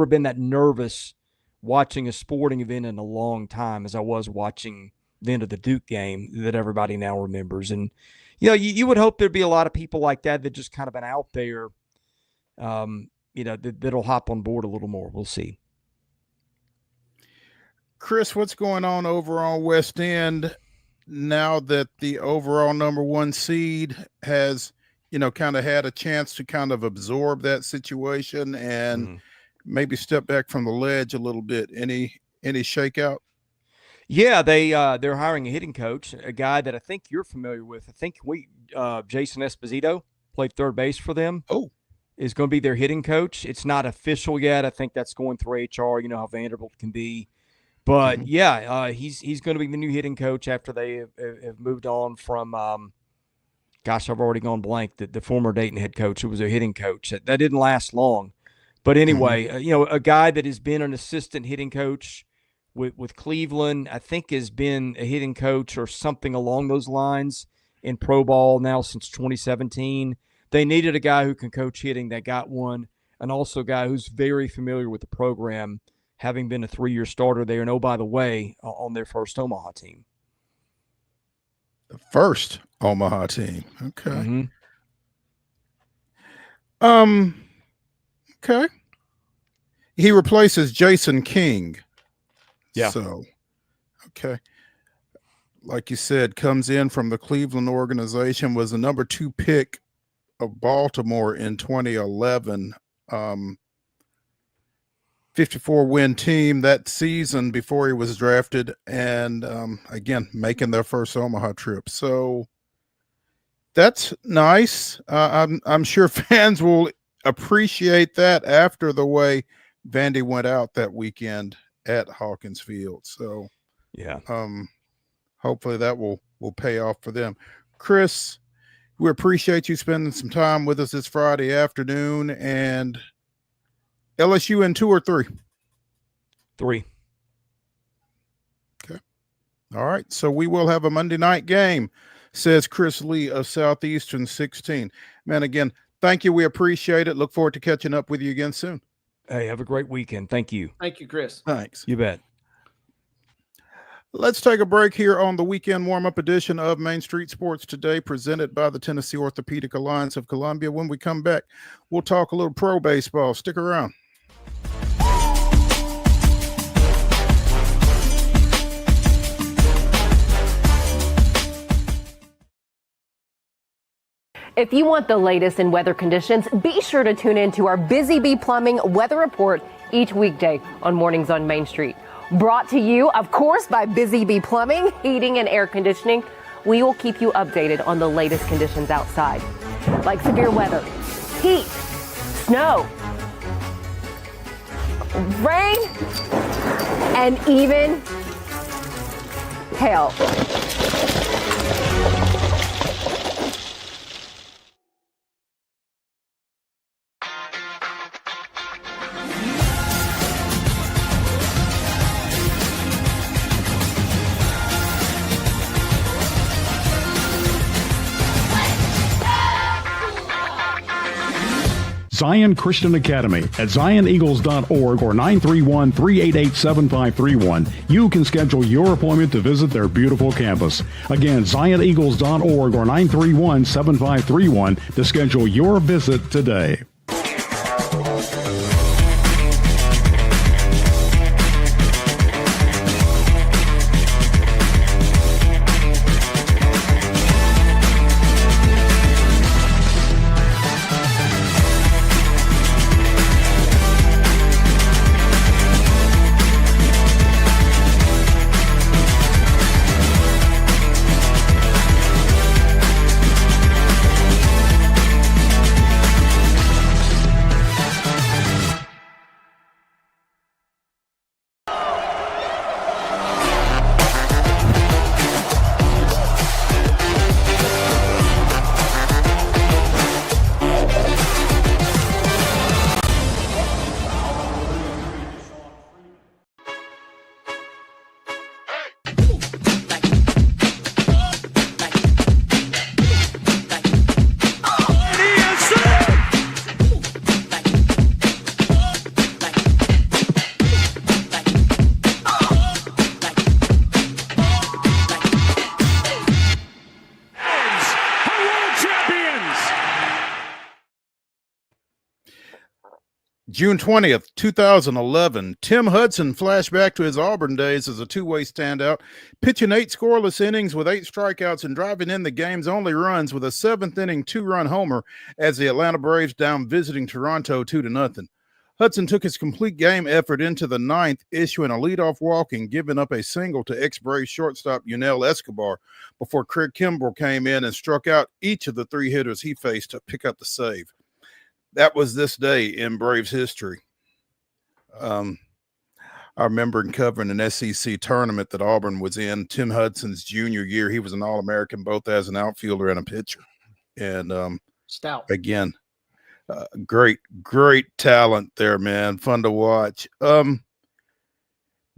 been that nervous watching a sporting event in a long time as I was watching the end of the Duke game that everybody now remembers. And, you would hope there'd be a lot of people like that just kind of been out there, that'll hop on board a little more. We'll see. Chris, what's going on over on West End now that the overall number 1 seed has, kind of had a chance to kind of absorb that situation and maybe step back from the ledge a little bit? Any shakeout? Yeah, they're hiring a hitting coach, a guy that I think you're familiar with. I think Jason Esposito played third base for them. Oh, Is going to be their hitting coach. It's not official yet. I think that's going through HR. You know how Vanderbilt can be. But he's going to be the new hitting coach after they have moved on from. Gosh, I've already gone blank. The former Dayton head coach, who was a hitting coach, that didn't last long. But anyway, a guy that has been an assistant hitting coach with Cleveland, I think has been a hitting coach or something along those lines in pro ball now since 2017. They needed a guy who can coach hitting. That got one, and also a guy who's very familiar with the program, having been a 3-year starter there. And, oh, by the way, on their first Omaha team. The first Omaha team. Okay. Okay. He replaces Jason King. Yeah. So, okay. Like you said, comes in from the Cleveland organization, was the number 2 pick of Baltimore in 2011. 54-win team that season before he was drafted, and again, making their first Omaha trip. So that's nice. I'm sure fans will appreciate that after the way Vandy went out that weekend at Hawkins Field. So yeah, hopefully that will pay off for them. Chris, we appreciate you spending some time with us this Friday afternoon. And LSU in 2 or 3? 3. Okay. All right. So we will have a Monday night game, says Chris Lee of Southeastern 16. Man, again, thank you. We appreciate it. Look forward to catching up with you again soon. Hey, have a great weekend. Thank you. Thank you, Chris. Thanks. You bet. Let's take a break here on the weekend warm-up edition of Main Street Sports Today, presented by the Tennessee Orthopedic Alliance of Columbia. When we come back, we'll talk a little pro baseball. Stick around. If you want the latest in weather conditions, be sure to tune in to our Busy Bee Plumbing weather report each weekday on Mornings on Main Street. Brought to you, of course, by Busy Bee Plumbing, Heating and Air Conditioning. We will keep you updated on the latest conditions outside, like severe weather, heat, snow, rain, and even hail. Zion Christian Academy at zioneagles.org or 931-388-7531. You can schedule your appointment to visit their beautiful campus. Again, zioneagles.org or 931-7531 to schedule your visit today. June 20th, 2011, Tim Hudson flashed back to his Auburn days as a two-way standout, pitching 8 scoreless innings with 8 strikeouts and driving in the game's only runs with a 7th-inning 2-run homer as the Atlanta Braves down visiting Toronto 2-0. Hudson took his complete game effort into the ninth, issuing a leadoff walk and giving up a single to ex-Braves shortstop Yunel Escobar before Craig Kimbrell came in and struck out each of the 3 hitters he faced to pick up the save. That was this day in Braves history. I remember covering an SEC tournament that Auburn was in, Tim Hudson's junior year. He was an All-American both as an outfielder and a pitcher. And stout. Again, great talent there, man. Fun to watch.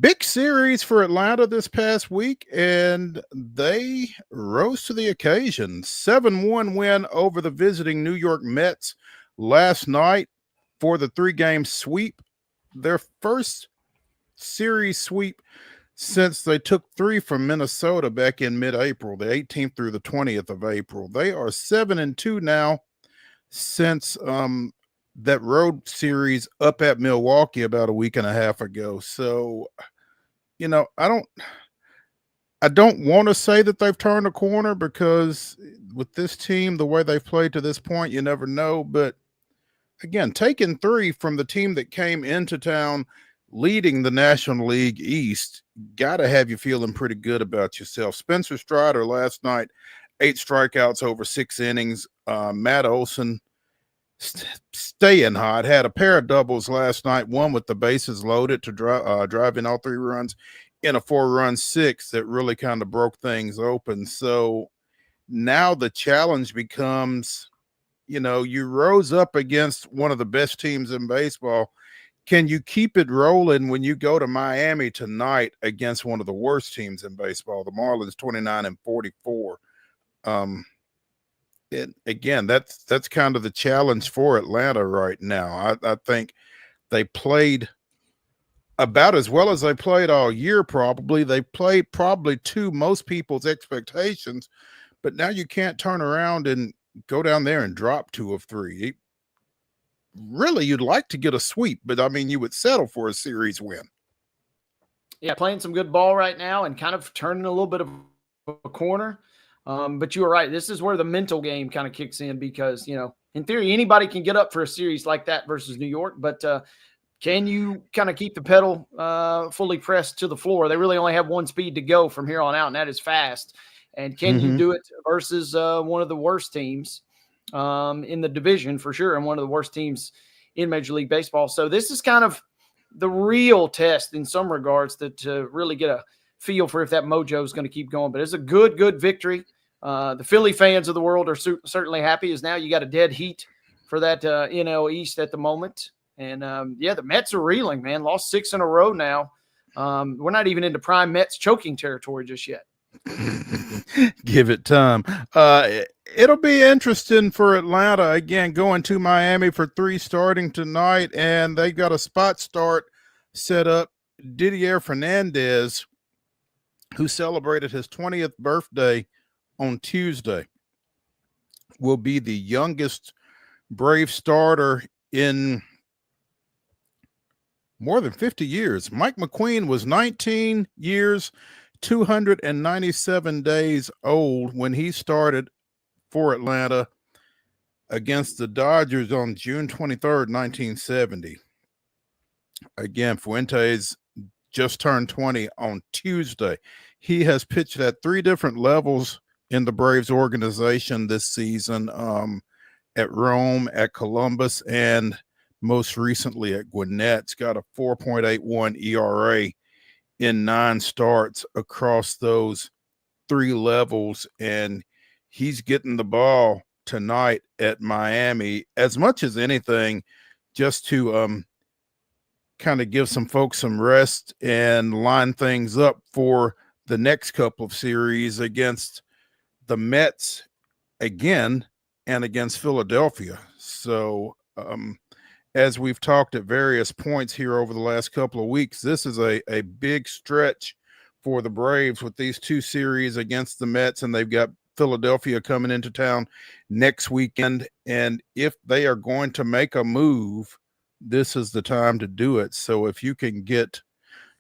Big series for Atlanta this past week, and they rose to the occasion. 7-1 win over the visiting New York Mets last night for the 3-game sweep. Their first series sweep since they took 3 from Minnesota back in mid-April, the 18th through the 20th of April. They are 7-2 now since that road series up at Milwaukee about a week and a half ago. So, you know, I don't want to say that they've turned a corner, because with this team, the way they've played to this point, you never know. But again, taking 3 from the team that came into town leading the National League East, got to have you feeling pretty good about yourself. Spencer Strider last night, 8 strikeouts over 6 innings. Matt Olson staying hot, had a pair of doubles last night, one with the bases loaded to drive in all 3 runs in a 4-run 6 that really kind of broke things open. So now the challenge becomes, you know, you rose up against one of the best teams in baseball. Can you keep it rolling when you go to Miami tonight against one of the worst teams in baseball, the Marlins, 29-44? Again, that's kind of the challenge for Atlanta right now. I think they played about as well as they played all year. Probably they played probably to most people's expectations, but now you can't turn around and go down there and drop 2 of 3. Really, you'd like to get a sweep, but I mean, you would settle for a series win. Yeah, playing some good ball right now and kind of turning a little bit of a corner. But you were right. This is where the mental game kind of kicks in, because, you know, in theory, anybody can get up for a series like that versus New York. But can you kind of keep the pedal fully pressed to the floor? They really only have one speed to go from here on out, and that is fast. And can you do it versus one of the worst teams in the division, for sure, and one of the worst teams in Major League Baseball? So this is kind of the real test in some regards to really get a feel for if that mojo is going to keep going. But it's a good victory. The Philly fans of the world are certainly happy, as now you got a dead heat for that NL East at the moment. And yeah, the Mets are reeling, man. Lost 6 in a row now. We're not even into prime Mets choking territory just yet. Give it time. It'll be interesting for Atlanta, again, going to Miami for 3 starting tonight, and they got a spot start set up. Didier Fernandez, who celebrated his 20th birthday on Tuesday, will be the youngest Brave starter in more than 50 years. Mike McQueen was 19 years, 297 days old when he started for Atlanta against the Dodgers on June 23rd, 1970. Again, Fuentes just turned 20 on Tuesday. He has pitched at 3 different levels in the Braves organization this season, at Rome, at Columbus, and most recently at Gwinnett. It's got a 4.81 ERA in 9 starts across those 3 levels, and he's getting the ball tonight at Miami as much as anything, just to kind of give some folks some rest and line things up for the next couple of series against the Mets again and against Philadelphia. So as we've talked at various points here over the last couple of weeks, this is a big stretch for the Braves with these 2 series against the Mets, and they've got Philadelphia coming into town next weekend. And if they are going to make a move, this is the time to do it. So if you can get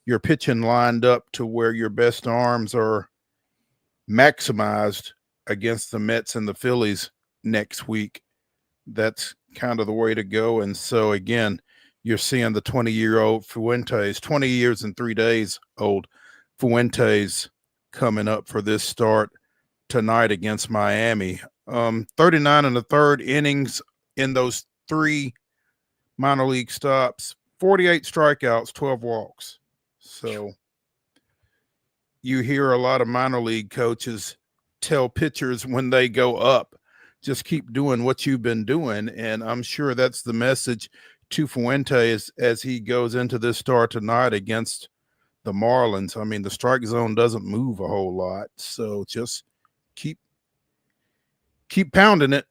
your pitching lined up to where your best arms are maximized against the Mets and the Phillies next week, that's kind of the way to go. And so again, you're seeing the 20-year-old Fuentes, 20 years and 3 days old Fuentes coming up for this start tonight against Miami. 39 and a third innings in those 3 minor league stops, 48 strikeouts, 12 walks. So you hear a lot of minor league coaches tell pitchers when they go up, just keep doing what you've been doing. And I'm sure that's the message to Fuentes as he goes into this start tonight against the Marlins. I mean, the strike zone doesn't move a whole lot. So just keep pounding it.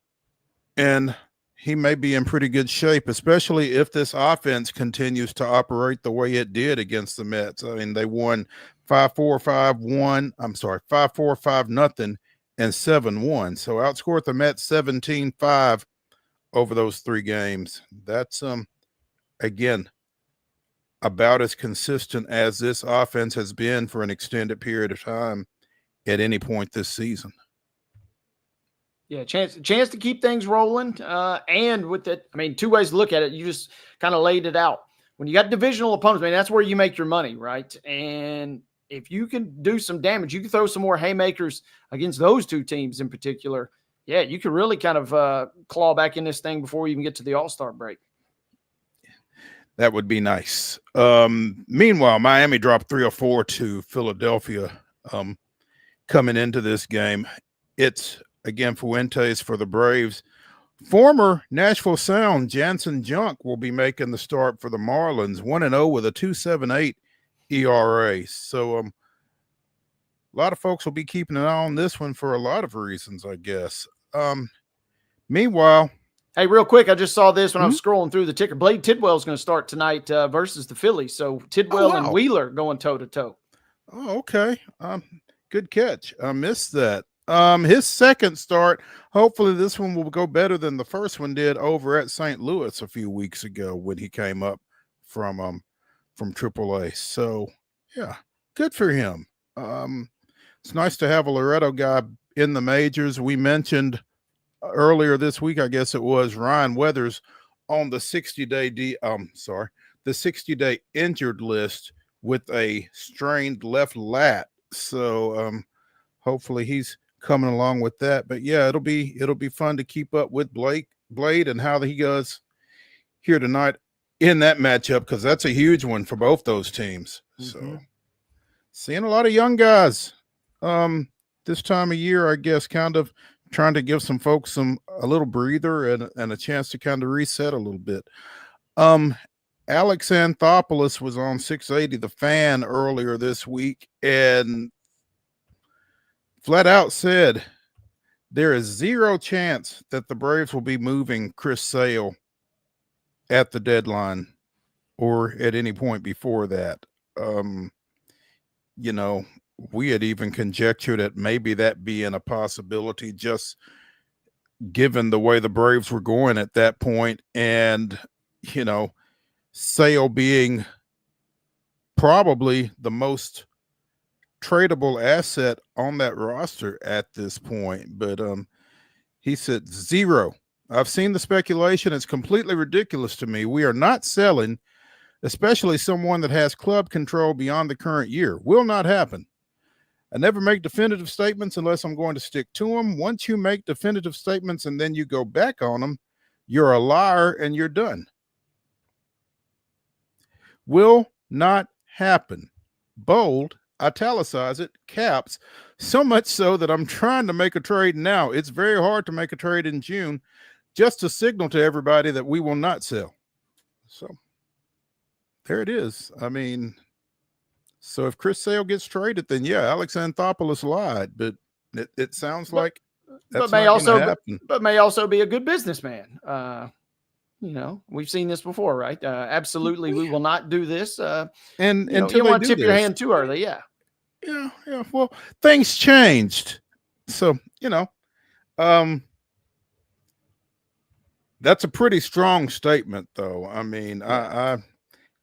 And he may be in pretty good shape, especially if this offense continues to operate the way it did against the Mets. I mean, they won 5-4, 5-1. I'm sorry, 5-4, 5-0, and 7-1. So outscored the Mets 17-5 over those 3 games. That's again about as consistent as this offense has been for an extended period of time at any point this season. Yeah, chance to keep things rolling. And with it, I mean, 2 ways to look at it. You just kind of laid it out. When you got divisional opponents, I mean, that's where you make your money, right? And if you can do some damage, you can throw some more haymakers against those 2 teams in particular. Yeah, you could really kind of claw back in this thing before you even get to the All-Star break. That would be nice. Meanwhile, Miami dropped 3-4 to Philadelphia coming into this game. It's again, Fuentes for the Braves. Former Nashville Sound Jansen Junk will be making the start for the Marlins, 1-0 with a 2.78 ERA. So a lot of folks will be keeping an eye on this one for a lot of reasons, I guess. Meanwhile, hey, real quick, I just saw this when I was scrolling through the ticker. Blade Tidwell is going to start tonight versus the Phillies. So Tidwell and Wheeler going toe-to-toe. Oh, okay. Good catch. I missed that. His second start, hopefully this one will go better than the first one did over at St. Louis a few weeks ago when he came up from AAA. So, yeah, good for him. It's nice to have a Loretto guy in the majors. We mentioned earlier this week, I guess it was, Ryan Weathers on the 60-day the 60-day injured list with a strained left lat. So hopefully he's coming along with that. But yeah, it'll be fun to keep up with Blade and how he goes here tonight in that matchup, because that's a huge one for both those teams. So seeing a lot of young guys this time of year, I guess, kind of trying to give some folks a little breather and a chance to kind of reset a little bit. Alex Anthopoulos was on 680 The Fan earlier this week and flat out said there is 0 chance that the Braves will be moving Chris Sale at the deadline or at any point before that. You know, we had even conjectured that maybe that being a possibility, just given the way the Braves were going at that point, and, you know, Sale being probably the most tradable asset on that roster at this point. But he said 0. I've seen the speculation. It's completely ridiculous to me. We are not selling, especially someone that has club control beyond the current year. Will not happen. I never make definitive statements unless I'm going to stick to them. Once you make definitive statements and then you go back on them, you're a liar and you're done. Will not happen. Bold, italicize it, caps, so much so that I'm trying to make a trade now. It's very hard to make a trade in June, just to signal to everybody that we will not sell. So there it is. I mean, so if Chris Sale gets traded, then yeah, Alex Anthopoulos lied, but it sounds like that's may not gonna happen. but may also be a good businessman. You know, we've seen this before, right? Absolutely, we will not do this. And you don't want to tip your hand too early. Yeah. Yeah. Well, things changed. So, you know, that's a pretty strong statement, though. I mean,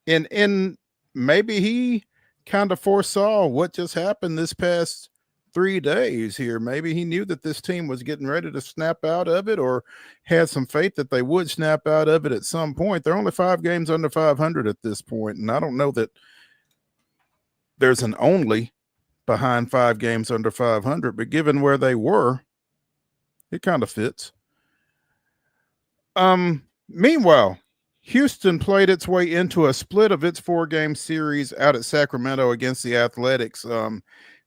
and maybe he kind of foresaw what just happened this past 3 days here. Maybe he knew that this team was getting ready to snap out of it, or had some faith that they would snap out of it at some point. They're only 5 games under 500 at this point, and I don't know that there's an only behind 5 games under 500, but given where they were, it kind of fits. Meanwhile, Houston played its way into a split of its 4-game series out at Sacramento against the Athletics.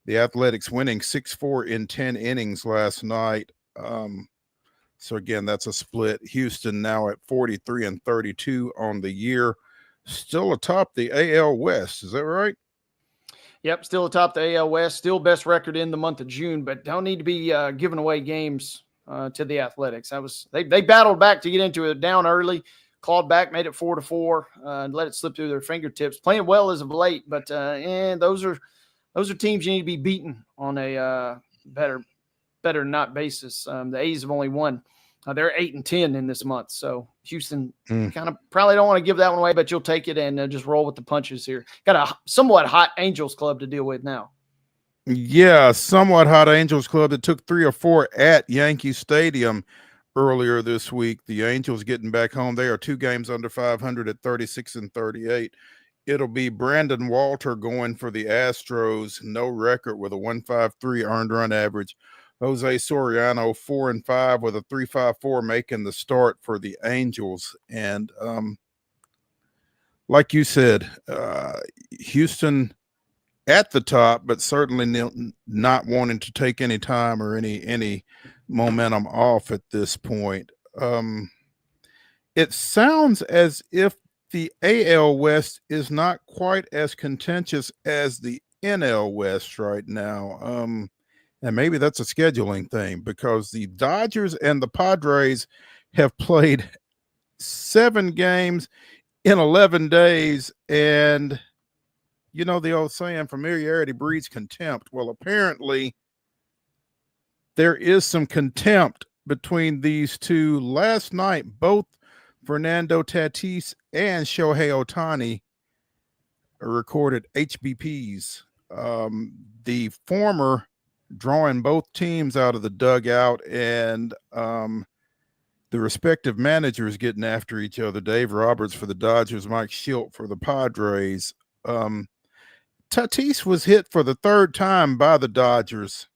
The Athletics winning 6-4 in 10 innings last night. So again, that's a split. Houston now at 43-32 on the year, still atop the AL West. Is that right? Yep, still atop the AL West, still best record in the month of June, but don't need to be giving away games to the Athletics. They battled back to get into it down early, clawed back, made it 4-4, and let it slip through their fingertips. Playing well as of late, but those are teams you need to be beaten on a better than not basis. The A's have only won. They're 8-10 in this month, so Houston kind of probably don't want to give that one away, but you'll take it and just roll with the punches here. Got a somewhat hot Angels club to deal with now. Yeah, somewhat hot Angels club that took 3 or 4 at Yankee Stadium earlier this week. The Angels getting back home. They are 2 games under 500 at 36-38. It'll be Brandon Walter going for the Astros. No record with a 1.53 earned run average. Jose Soriano 4-5 with a 3.54 making the start for the Angels. And like you said, Houston at the top, but certainly not wanting to take any time or any momentum off at this point. It sounds as if the AL West is not quite as contentious as the NL West right now. And maybe that's a scheduling thing, because the Dodgers and the Padres have played 7 games in 11 days. And, you know, the old saying, familiarity breeds contempt. Well, apparently there is some contempt between these two. Last night, both Fernando Tatis and Shohei Ohtani recorded HBPs. The former drawing both teams out of the dugout, and the respective managers getting after each other. Dave Roberts for the Dodgers, Mike Shildt for the Padres. Tatis was hit for the 3rd time by the Dodgers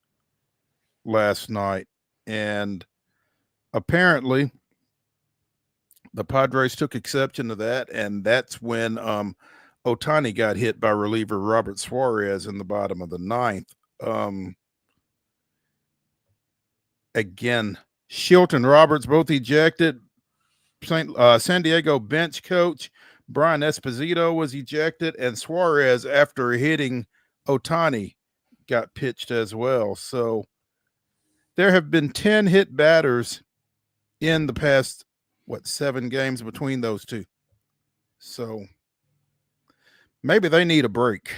last night, and apparently the Padres took exception to that, and that's when Ohtani got hit by reliever Robert Suarez in the bottom of the 9th. Again, Shildt and Roberts both ejected. San Diego bench coach Brian Esposito was ejected, and Suarez, after hitting Ohtani, got pitched as well. So there have been 10 hit batters in the past, 7 games between those two. So maybe they need a break.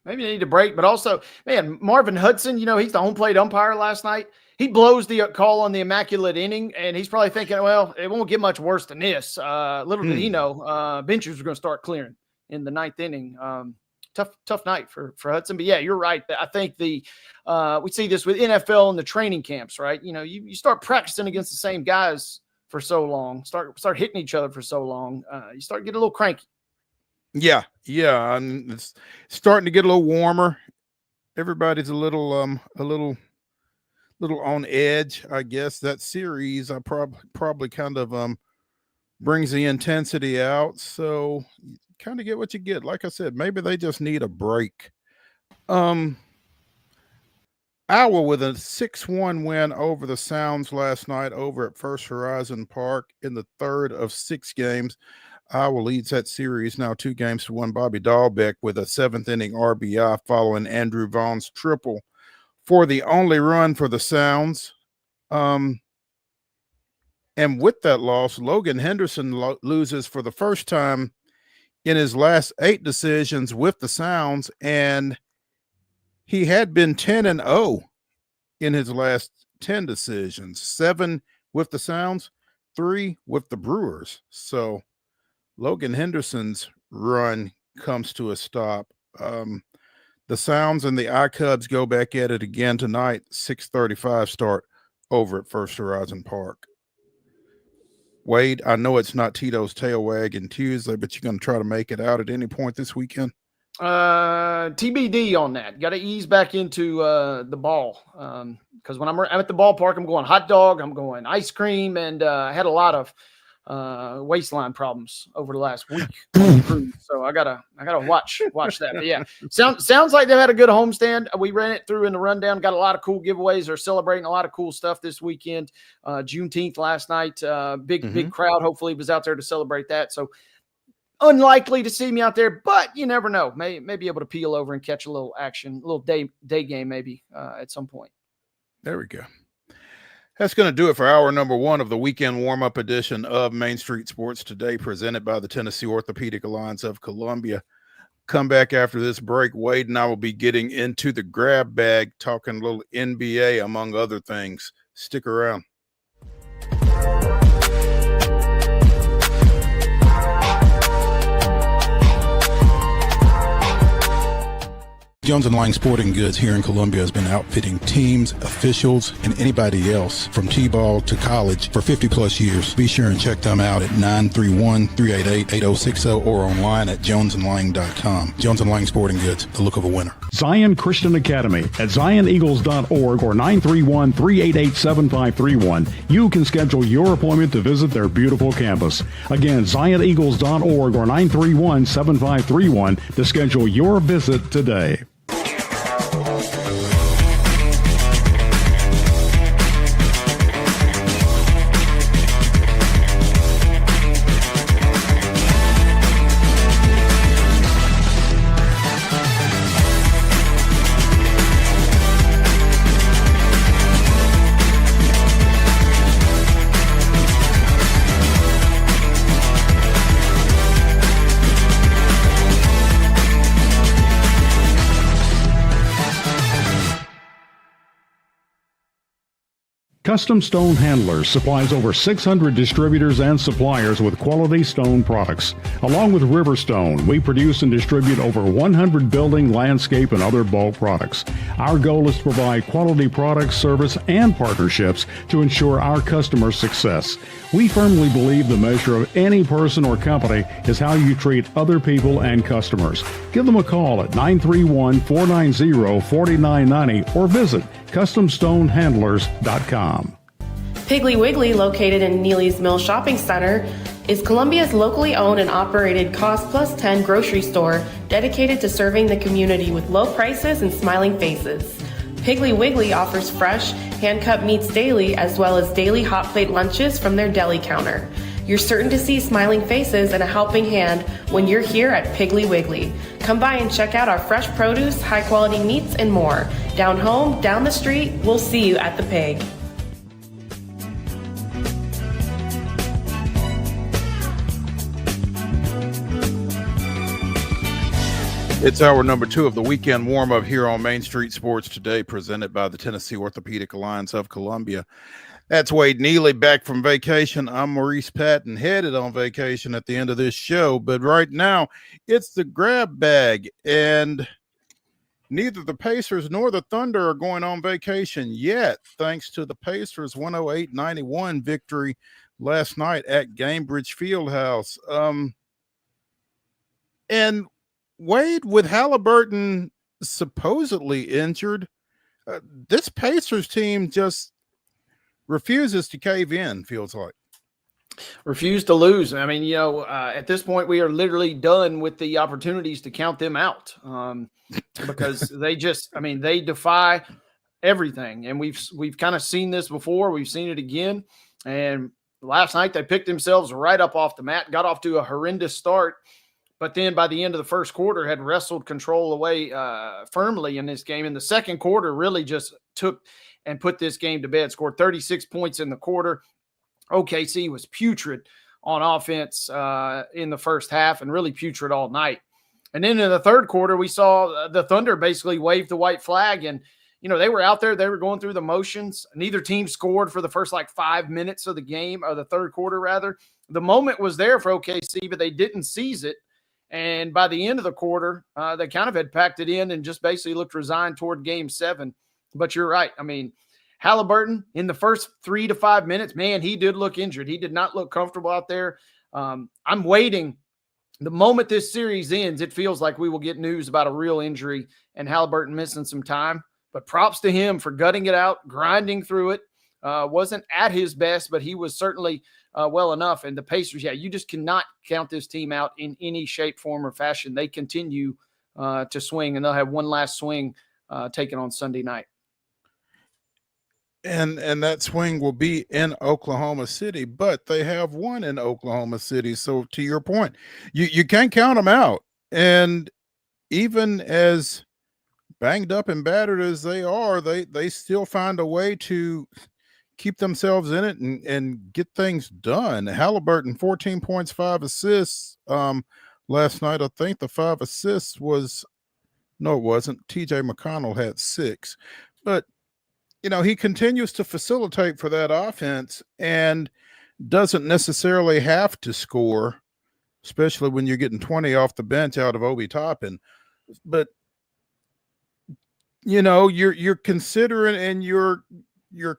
Maybe they need a break, but also, man, Marvin Hudson, you know, he's the home plate umpire last night. He blows the call on the immaculate inning, and he's probably thinking, well, it won't get much worse than this. Little did he know, benches were going to start clearing in the 9th inning. Tough night for Hudson. But, yeah, you're right. I think we see this with NFL and the training camps, right? You know, you start practicing against the same guys for so long, start hitting each other for so long, you start getting a little cranky. Yeah. And it's starting to get a little warmer. Everybody's a little on edge, I guess. That series I probably kind of brings the intensity out. So you kind of get what you get. Like I said, maybe they just need a break. Iowa with a 6-1 win over the Sounds last night over at First Horizon Park in the 3rd of 6 games. Iowa leads that series now 2-1. Bobby Dahlbeck with a 7th inning RBI following Andrew Vaughn's triple for the only run for the Sounds. And with that loss, Logan Henderson loses for the first time in his last 8 decisions with the Sounds, and he had been 10-0 in his last 10 decisions, 7 with the Sounds, 3 with the Brewers. So Logan Henderson's run comes to a stop. The Sounds and the iCubs go back at it again tonight. 6:35 start over at First Horizon Park. Wade, I know it's not Tito's tail wagging Tuesday, but you're going to try to make it out at any point this weekend? TBD on that. Got to ease back into the ball. Because when I'm at the ballpark, I'm going hot dog, I'm going ice cream, and I had a lot of waistline problems over the last week. So I gotta watch that. But yeah, sounds like they had a good homestand. We ran it through in the rundown. Got a lot of cool giveaways. They're celebrating a lot of cool stuff this weekend. Juneteenth last night. Big crowd. Hopefully was out there to celebrate that. So unlikely to see me out there, but you never know. May be able to peel over and catch a little action, a little day game maybe at some point. There we go. That's going to do it for hour number 1 of the weekend warm-up edition of Main Street Sports Today, presented by the Tennessee Orthopedic Alliance of Columbia. Come back after this break. Wade and I will be getting into the grab bag, talking a little NBA, among other things. Stick around. Jones & Lang Sporting Goods here in Columbia has been outfitting teams, officials, and anybody else from T-ball to college for 50 plus years. Be sure and check them out at 931-388-8060 or online at jonesandlang.com. Jones & Lang Sporting Goods, the look of a winner. Zion Christian Academy at zioneagles.org or 931-388-7531. You can schedule your appointment to visit their beautiful campus. Again, zioneagles.org or 931-7531 to schedule your visit today. Custom Stone Handlers supplies over 600 distributors and suppliers with quality stone products. Along with Riverstone, we produce and distribute over 100 building, landscape, and other bulk products. Our goal is to provide quality products, service, and partnerships to ensure our customers' success. We firmly believe the measure of any person or company is how you treat other people and customers. Give them a call at 931-490-4990 or visit CustomStoneHandlers.com. Piggly Wiggly, located in Neely's Mill Shopping Center, is Columbia's locally owned and operated Cost Plus 10 grocery store dedicated to serving the community with low prices and smiling faces. Piggly Wiggly offers fresh, hand-cut meats daily, as well as daily hot plate lunches from their deli counter. You're certain to see smiling faces and a helping hand when you're here at Piggly Wiggly. Come by and check out our fresh produce, high-quality meats, and more. Down home, down the street, we'll see you at the Pig. It's hour number 2 of the weekend warm-up here on Main Street Sports Today, presented by the Tennessee Orthopedic Alliance of Columbia. That's Wade Neely back from vacation. I'm Maurice Patton, headed on vacation at the end of this show. But right now, it's the grab bag. And neither the Pacers nor the Thunder are going on vacation yet, thanks to the Pacers' 108-91 victory last night at Gainbridge Fieldhouse. And Wade, with Halliburton supposedly injured, this Pacers team just refuses to cave in, feels like. Refuse to lose. I mean, at this point, we are literally done with the opportunities to count them out because they defy everything. And we've kind of seen this before. We've seen it again. And last night, they picked themselves right up off the mat, got off to a horrendous start. But then by the end of the first quarter, had wrestled control away firmly in this game. In the second quarter, really just took and put this game to bed. Scored 36 points in the quarter. OKC was putrid on offense in the first half and really putrid all night. And then in the third quarter, we saw the Thunder basically wave the white flag. And, they were out there. They were going through the motions. Neither team scored for the first 5 minutes of the game, or the third quarter, rather. The moment was there for OKC, but they didn't seize it. And by the end of the quarter, they kind of had packed it in and just basically looked resigned toward game 7. But you're right. I mean, Halliburton in the first 3 to 5 minutes, man, he did look injured. He did not look comfortable out there. I'm waiting. The moment this series ends, it feels like we will get news about a real injury and Halliburton missing some time. But props to him for gutting it out, grinding through it. Wasn't at his best, but he was certainly well enough. And the Pacers, you just cannot count this team out in any shape, form, or fashion. They continue to swing, and they'll have one last swing taken on Sunday night. And that swing will be in Oklahoma City, but they have won in Oklahoma City. So to your point, you can't count them out. And even as banged up and battered as they are, they still find a way to keep themselves in it and get things done. Halliburton, 14 points, 5 assists last night. I think the 5 assists was, no, it wasn't. TJ McConnell had 6. But, he continues to facilitate for that offense and doesn't necessarily have to score, especially when you're getting 20 off the bench out of Obi Toppin. But, you're considering and you're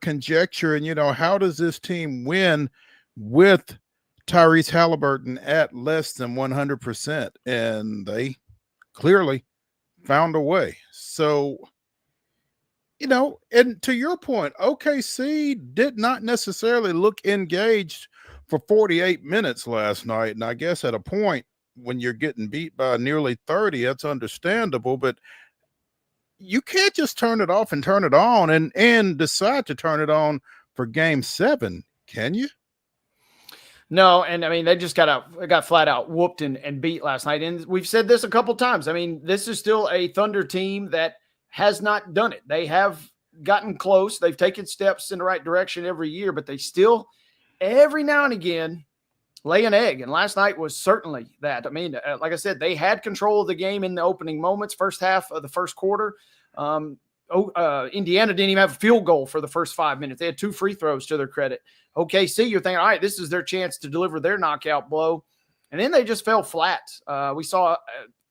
conjecturing, how does this team win with Tyrese Halliburton at less than 100%? And they clearly found a way. So, and to your point, OKC did not necessarily look engaged for 48 minutes last night. And I guess at a point when you're getting beat by nearly 30, that's understandable, but you can't just turn it off and turn it on and decide to turn it on for game 7, can you? No, and I mean, they just got flat out whooped and beat last night. And we've said this a couple times. I mean, this is still a Thunder team that has not done it. They have gotten close. They've taken steps in the right direction every year, but they still, every now and again, lay an egg. And last night was certainly that. I mean, like I said, they had control of the game in the opening moments, first half of the first quarter. Indiana didn't even have a field goal for the first 5 minutes. They had 2 free throws to their credit. OKC, you're thinking, all right, this is their chance to deliver their knockout blow. And then they just fell flat. We saw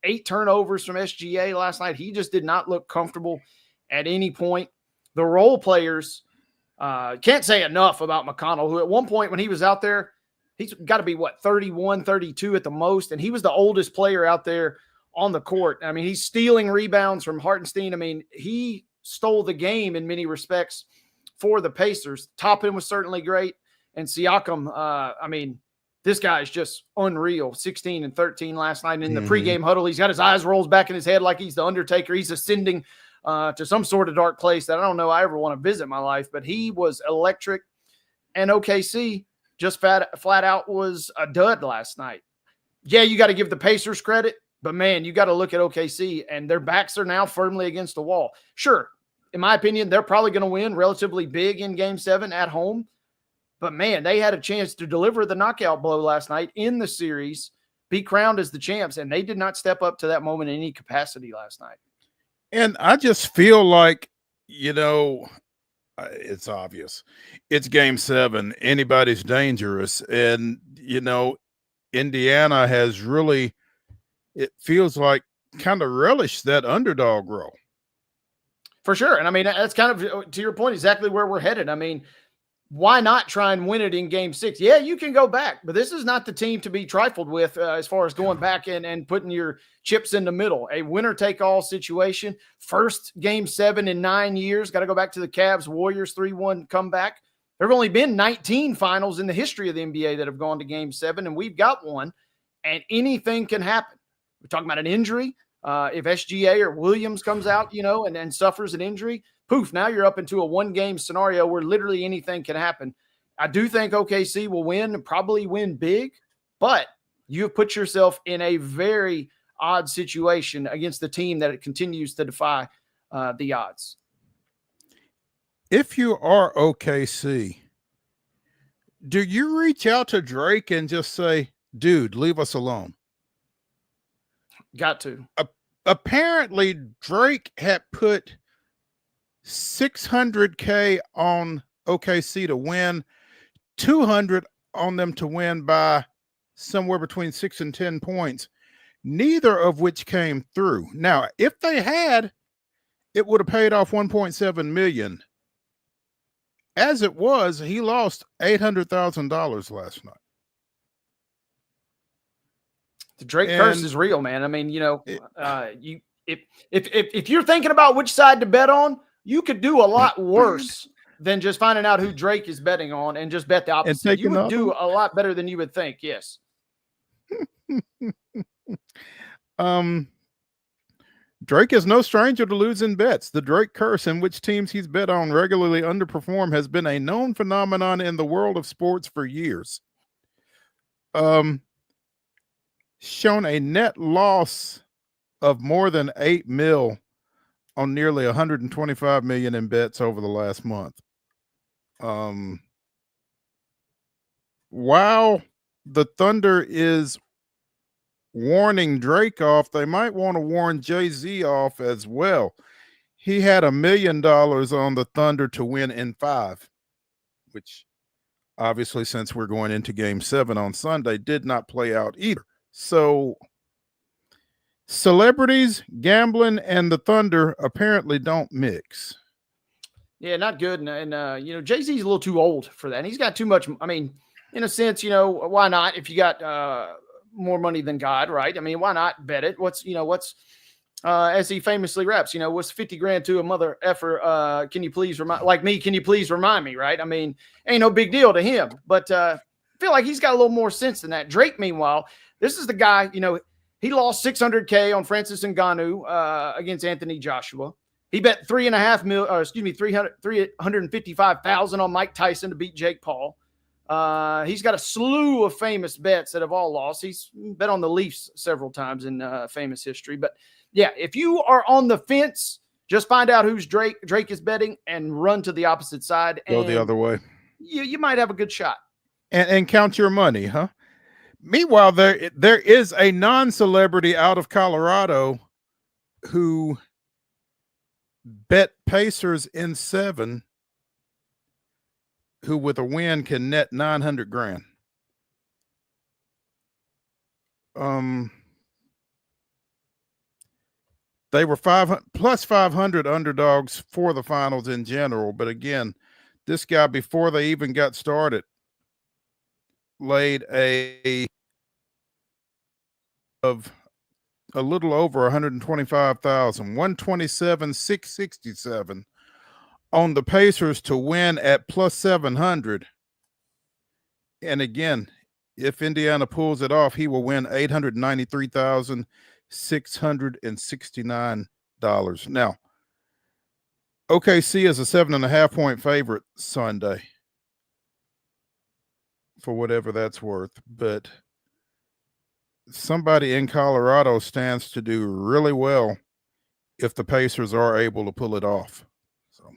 8 turnovers from SGA last night. He just did not look comfortable at any point. The role players, can't say enough about McConnell, who at one point when he was out there, he's got to be, 31, 32 at the most, and he was the oldest player out there on the court. I mean, he's stealing rebounds from Hartenstein. I mean, he stole the game in many respects for the Pacers. Toppin was certainly great, and Siakam, I mean, this guy is just unreal. 16 and 13 last night in the pregame huddle. He's got his eyes rolls back in his head like he's the Undertaker. He's ascending to some sort of dark place that I don't know I ever want to visit in my life, but he was electric. And OKC just flat out was a dud last night. Yeah, you got to give the Pacers credit, but man, you got to look at OKC and their backs are now firmly against the wall. Sure, in my opinion, they're probably going to win relatively big in game 7 at home. But, man, they had a chance to deliver the knockout blow last night in the series, be crowned as the champs, and they did not step up to that moment in any capacity last night. And I just feel like, it's obvious. It's game 7. Anybody's dangerous. And, Indiana has really, it feels like, kind of relished that underdog role. For sure. And, I mean, that's kind of, to your point, exactly where we're headed. I mean, why not try and win it in game 6? Yeah, you can go back, but this is not the team to be trifled with as far as going back and putting your chips in the middle. A winner-take-all situation. First game 7 in 9 years. Got to go back to the Cavs Warriors 3-1 comeback. There have only been 19 finals in the history of the NBA that have gone to game 7, and we've got one, and anything can happen. We're talking about an injury. If SGA or Williams comes out, and suffers an injury, poof, now you're up into a one-game scenario where literally anything can happen. I do think OKC will win and probably win big, but you've put yourself in a very odd situation against the team that it continues to defy the odds. If you are OKC, do you reach out to Drake and just say, dude, leave us alone? Got to. Apparently, Drake had put $600K on OKC to win, $200 on them to win by somewhere between 6 and 10 points. neither of which came through. Now, if they had, it would have paid off $1.7 million. As it was, he lost $800,000 last night. The Drake curse is real, man. I mean, if you're thinking about which side to bet on, you could do a lot worse than just finding out who Drake is betting on and just bet the opposite. You would do a lot better than you would think. Yes. Drake is no stranger to losing bets. The Drake curse, in which teams he's bet on regularly underperform, has been a known phenomenon in the world of sports for years. Shown a net loss of more than $8 million on nearly $125 million in bets over the last month. While the Thunder is warning Drake off, they might want to warn Jay-Z off as well. He had $1 million on the Thunder to win in 5, which obviously, since we're going into Game 7 on Sunday, did not play out either. So celebrities, gambling, and the Thunder apparently don't mix. Yeah, not good. And Jay-Z's a little too old for that. And he's got too much. I mean, in a sense, why not? If you got more money than God, right? I mean, why not bet it? What's as he famously raps, what's 50 grand to a mother effer? Can you please can you please remind me? Right. I mean, ain't no big deal to him, but I feel like he's got a little more sense than that. Drake, meanwhile, this is the guy, he lost $600K on Francis Ngannou against Anthony Joshua. He bet $355,000 on Mike Tyson to beat Jake Paul. He's got a slew of famous bets that have all lost. He's bet on the Leafs several times in famous history. But yeah, if you are on the fence, just find out who's Drake is betting and run to the opposite side. Go the other way. You might have a good shot. And count your money, huh? Meanwhile, there is a non-celebrity out of Colorado who bet Pacers in 7, who with a win can net 900 grand. They were plus 500 underdogs for the finals in general, but again, this guy, before they even got started, laid of a little over 125,000, 127,667 on the Pacers to win at plus 700. And again, if Indiana pulls it off, he will win $893,669. Now, OKC is a 7.5-point favorite Sunday, for whatever that's worth, but somebody in Colorado stands to do really well if the Pacers are able to pull it off. So,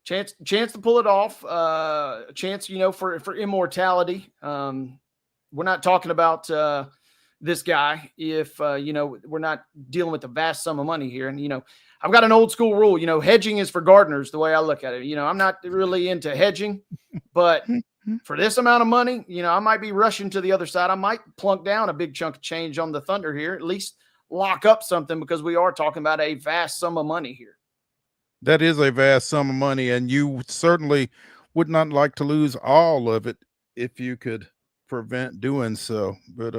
chance to pull it off. Chance, for immortality. We're not talking about this guy if we're not dealing with a vast sum of money here. And I've got an old school rule. Hedging is for gardeners. The way I look at it. I'm not really into hedging, but for this amount of money, I might be rushing to the other side. I might plunk down a big chunk of change on the Thunder here, at least lock up something, because we are talking about a vast sum of money here. That is a vast sum of money, and you certainly would not like to lose all of it if you could prevent doing so. But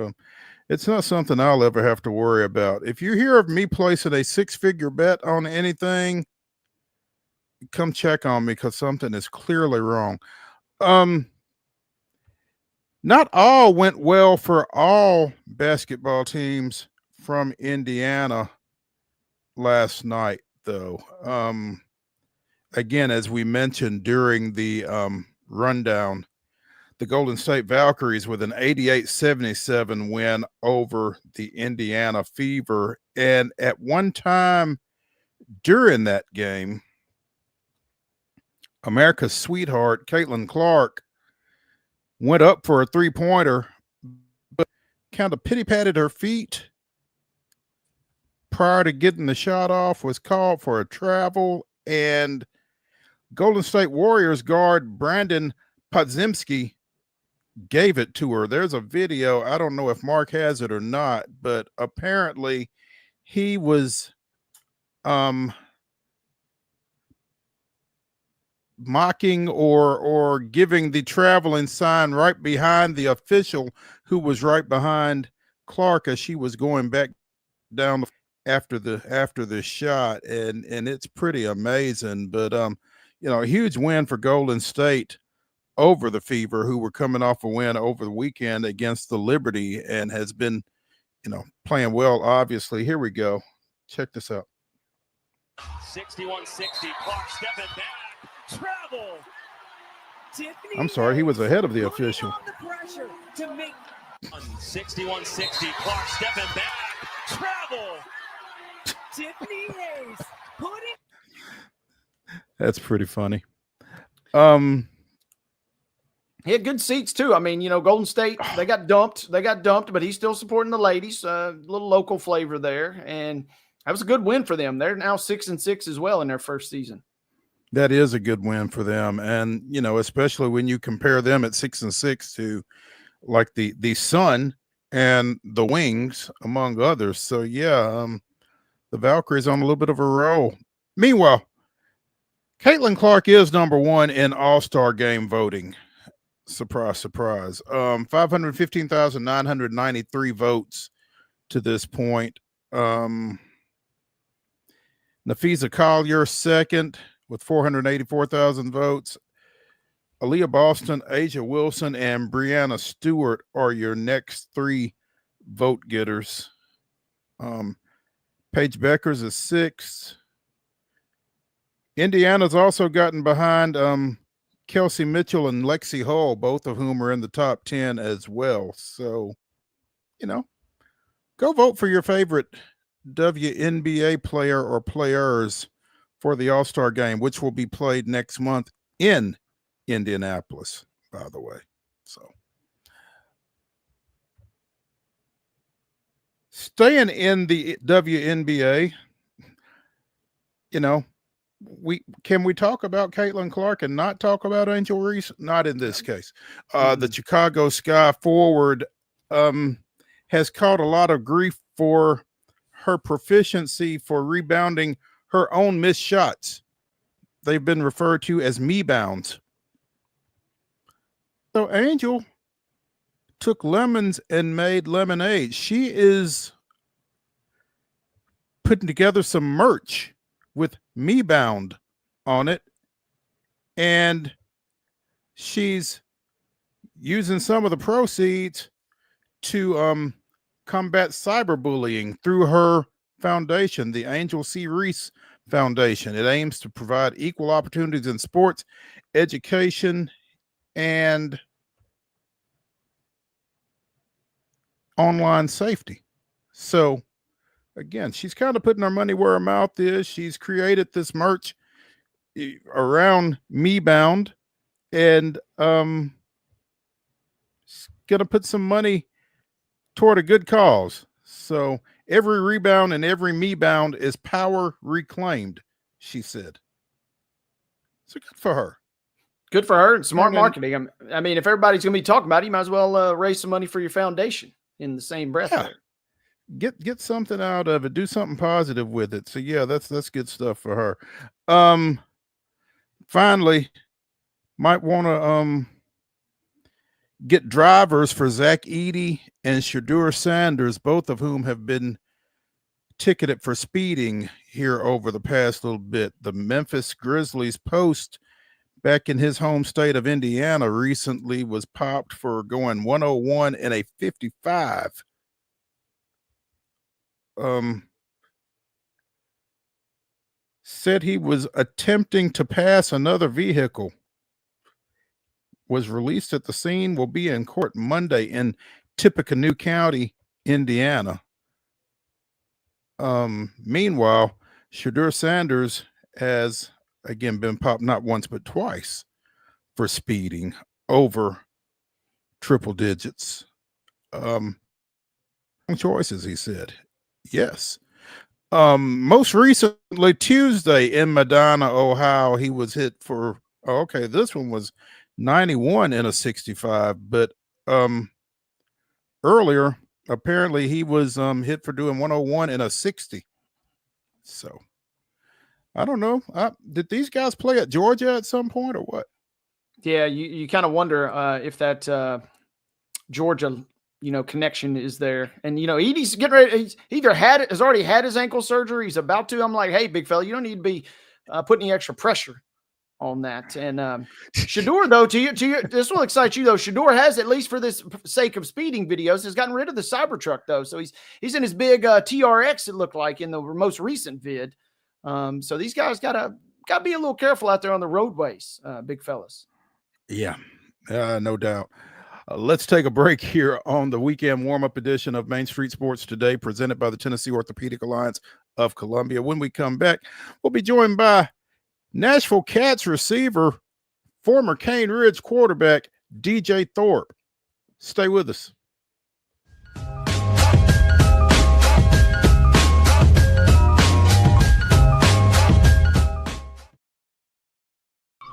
it's not something I'll ever have to worry about. If you hear of me placing a 6-figure bet on anything, come check on me, because something is clearly wrong. Not all went well for all basketball teams from Indiana last night, though. Again, as we mentioned during the rundown, the Golden State Valkyries with an 88-77 win over the Indiana Fever. And at one time during that game, America's sweetheart, Caitlin Clark, went up for a three-pointer, but kind of pity-patted her feet prior to getting the shot off, was called for a travel, and Golden State Warriors guard Brandon Podziemski gave it to her. There's a video. I don't know if Mark has it or not, but apparently he was mocking or giving the traveling sign right behind the official who was right behind Clark as she was going back down after the shot, and it's pretty amazing. But you know, a huge win for Golden State over the Fever, who were coming off a win over the weekend against the Liberty and has been, you know, playing well, obviously. Here we go. Check this out. 61-60, Clark stepping back, travel. I'm sorry, he was ahead of the official. 61-60, Clark stepping back, travel. Tiffany Hayes, putting. That's pretty funny. He had good seats too. I mean, you know, Golden State, they got dumped, but he's still supporting the ladies. A little local flavor there, and that was a good win for them. They're now 6-6 as well in their first season. That is a good win for them, and you know, especially when you compare them at 6-6 to like the Sun and the Wings, among others. So yeah, the Valkyries on a little bit of a roll. Meanwhile, Caitlin Clark is number one in All-Star game voting. Surprise, surprise. 515,993 votes to this point. Nafisa Collier second with 484,000 votes. Aaliyah Boston, Asia Wilson, and Brianna Stewart are your next three vote getters. Paige Beckers is sixth. Indiana's also gotten behind Kelsey Mitchell and Lexi Hull, both of whom are in the top 10 as well. So, you know, go vote for your favorite WNBA player or players for the All-Star game, which will be played next month in Indianapolis, by the way. So, staying in the WNBA, you know, we talk about Caitlin Clark and not talk about Angel Reese? Not in this case. The Chicago Sky forward has caught a lot of grief for her proficiency for rebounding her own missed shots. They've been referred to as me-bounds. So Angel took lemons and made lemonade. She is putting together some merch with Me Bound on it, and she's using some of the proceeds to combat cyberbullying through her foundation, the Angel C. Reese Foundation. It aims to provide equal opportunities in sports, education, and online safety. So again, she's kind of putting her money where her mouth is. She's created this merch around Me Bound, and she's gonna put some money toward a good cause. So every rebound and every Me Bound is power reclaimed, she said. So good for her. Good for her and smart marketing. I mean, if everybody's gonna be talking about it, you might as well raise some money for your foundation in the same breath. Yeah. There. Get something out of it. Do something positive with it. So yeah, that's good stuff for her. Finally, might want to get drivers for Zach Edey and Shadur Sanders, both of whom have been ticketed for speeding here over the past little bit. The Memphis Grizzlies Post, back in his home state of Indiana, recently was popped for going 101 and a 55. Said he was attempting to pass another vehicle. Was released at the scene, will be in court Monday in Tippecanoe County, Indiana. Meanwhile, Shadur Sanders has again been popped not once but twice for speeding over triple digits. Choices, he said. Yes. Most recently, Tuesday in Medina, Ohio, he was hit for, this one was 91 in a 65, but earlier. Apparently, he was hit for doing 101 and a 60. So I don't know. Did these guys play at Georgia at some point or what? Yeah, you kind of wonder if that Georgia connection is there. And Edie's getting ready. He's either has already had his ankle surgery. He's about to. I'm like, hey, big fella, you don't need to be putting any extra pressure on that. And Shador, though, to you, this will excite you though. Shador has, at least for this sake of speeding videos, has gotten rid of the Cybertruck though. So he's in his big TRX. It looked like in the most recent vid. So these guys gotta be a little careful out there on the roadways, big fellas. Yeah, no doubt. Let's take a break here on the weekend warm-up edition of Main Street Sports Today, presented by the Tennessee Orthopedic Alliance of Columbia. When we come back, we'll be joined by Nashville Cats receiver, former Cane Ridge quarterback, DJ Thorpe. Stay with us.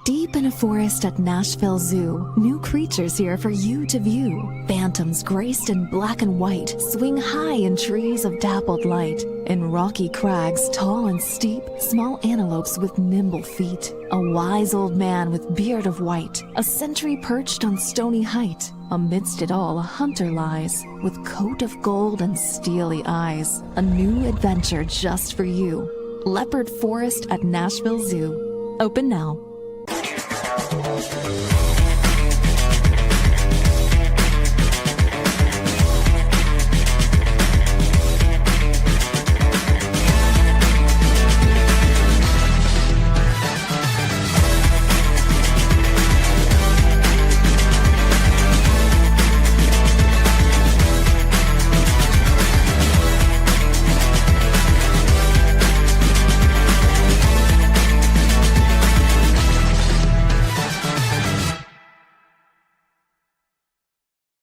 Deep in a forest at Nashville Zoo, new creatures here for you to view. Phantoms graced in black and white swing high in trees of dappled light. In rocky crags, tall and steep, small antelopes with nimble feet. A wise old man with beard of white, a sentry perched on stony height. Amidst it all, a hunter lies, with coat of gold and steely eyes. A new adventure just for you. Leopard Forest at Nashville Zoo. Open now.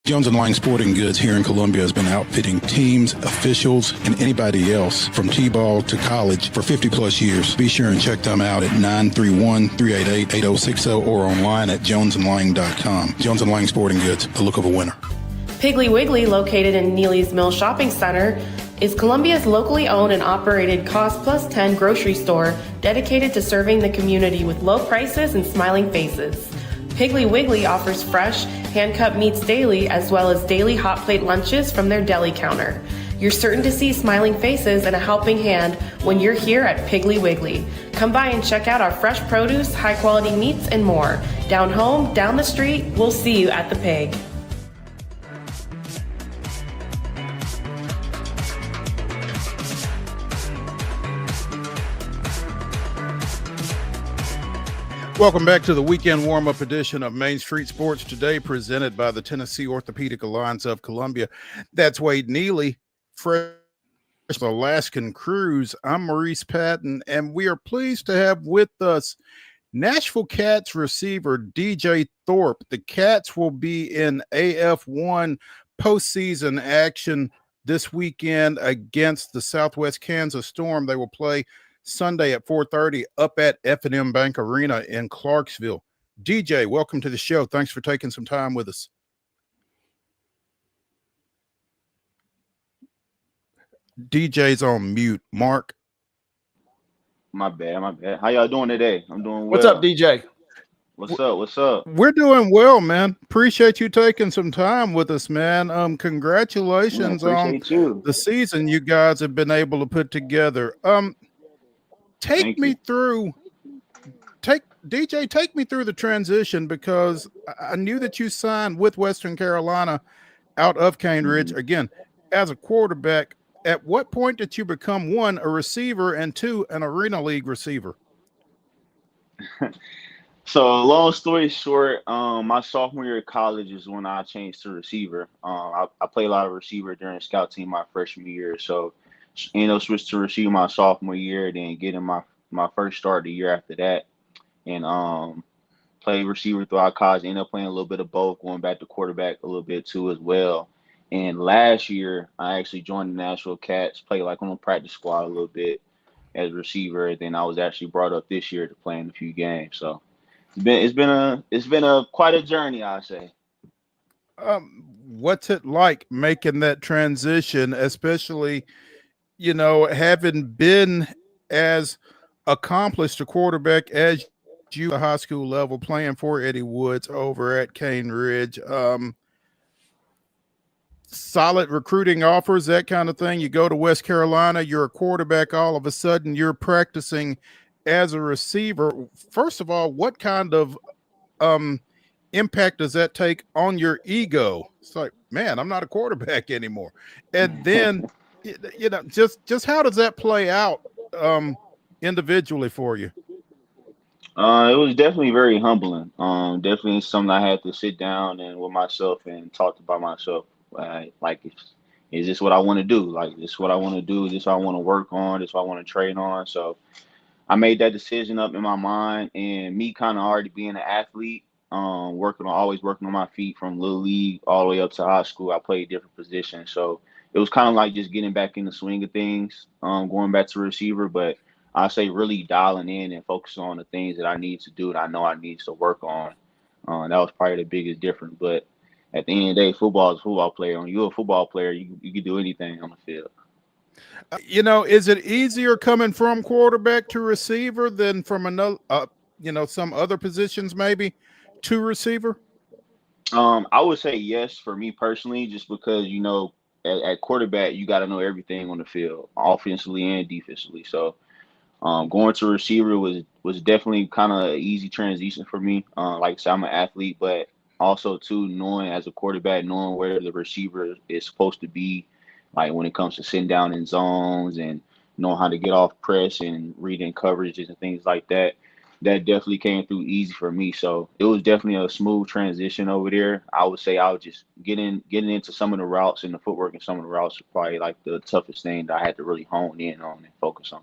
Jones & Lang Sporting Goods here in Columbia has been outfitting teams, officials, and anybody else from T-ball to college for 50 plus years. Be sure and check them out at 931-388-8060 or online at jonesandlang.com. Jones & Lang Sporting Goods, the look of a winner. Piggly Wiggly, located in Neely's Mill Shopping Center, is Columbia's locally owned and operated Cost Plus 10 grocery store dedicated to serving the community with low prices and smiling faces. Piggly Wiggly offers fresh, hand-cut meats daily, as well as daily hot plate lunches from their deli counter. You're certain to see smiling faces and a helping hand when you're here at Piggly Wiggly. Come by and check out our fresh produce, high-quality meats, and more. Down home, down the street, we'll see you at the Pig. Welcome back to the weekend warm-up edition of Main Street Sports Today, presented by the Tennessee Orthopedic Alliance of Columbia. That's Wade Neely, fresh Alaskan Cruise. I'm Maurice Patton, and we are pleased to have with us Nashville Cats receiver DJ Thorpe. The Cats will be in AF1 postseason action this weekend against the Southwest Kansas Storm. They will play Sunday at 4:30 up at F&M Bank Arena in Clarksville. DJ, welcome to the show. Thanks for taking some time with us. DJ's on mute. Mark. My bad. How y'all doing today? I'm doing well. What's up, DJ? What's up? We're doing well, man. Appreciate you taking some time with us, man. Congratulations on the season you guys have been able to put together. Take me through the transition, because I knew that you signed with Western Carolina out of Cane Ridge, again, as a quarterback. At what point did you become, one, a receiver, and two, an Arena League receiver? So long story short, my sophomore year of college is when I changed to receiver. I played a lot of receiver during scout team my freshman year. So, switched to receiver my sophomore year, then getting my first start the year after that. And played receiver throughout college, ended up playing a little bit of both, going back to quarterback a little bit too as well. And last year, I actually joined the Nashville Cats, played like on the practice squad a little bit as a receiver. Then I was actually brought up this year to play in a few games. So it's been a quite a journey, I'd say. What's it like making that transition, especially, having been as accomplished a quarterback as you at the high school level, playing for Eddie Woods over at Cane Ridge? Solid recruiting offers, that kind of thing. You go to West Carolina, you're a quarterback, all of a sudden you're practicing as a receiver. First of all, what kind of impact does that take on your ego? It's like, man, I'm not a quarterback anymore. And then, just how does that play out individually for you? It was definitely very humbling. Definitely something I had to sit down and with myself and talk about myself. Like, is this what I want to do? Like, this is what I want to do. Is this what I want to work on? This is what I want to train on. So I made that decision up in my mind, and me kind of already being an athlete, always working on my feet from little league all the way up to high school. I played different positions, so it was kind of like just getting back in the swing of things, going back to receiver. But I say really dialing in and focusing on the things that I need to do and I know I need to work on. That was probably the biggest difference. But at the end of the day, football is a football player. When you're a football player, you can do anything on the field. Is it easier coming from quarterback to receiver than from another, some other positions maybe to receiver? I would say yes for me personally, just because at quarterback you got to know everything on the field, offensively and defensively. So going to receiver was definitely kind of an easy transition for me. Like I said, I'm an athlete, but also too knowing as a quarterback, knowing where the receiver is supposed to be, like when it comes to sitting down in zones and knowing how to get off press and reading coverages and things like that. That definitely came through easy for me. So it was definitely a smooth transition over there. I would say I was just getting into some of the routes, and the footwork and some of the routes were probably like the toughest thing that I had to really hone in on and focus on.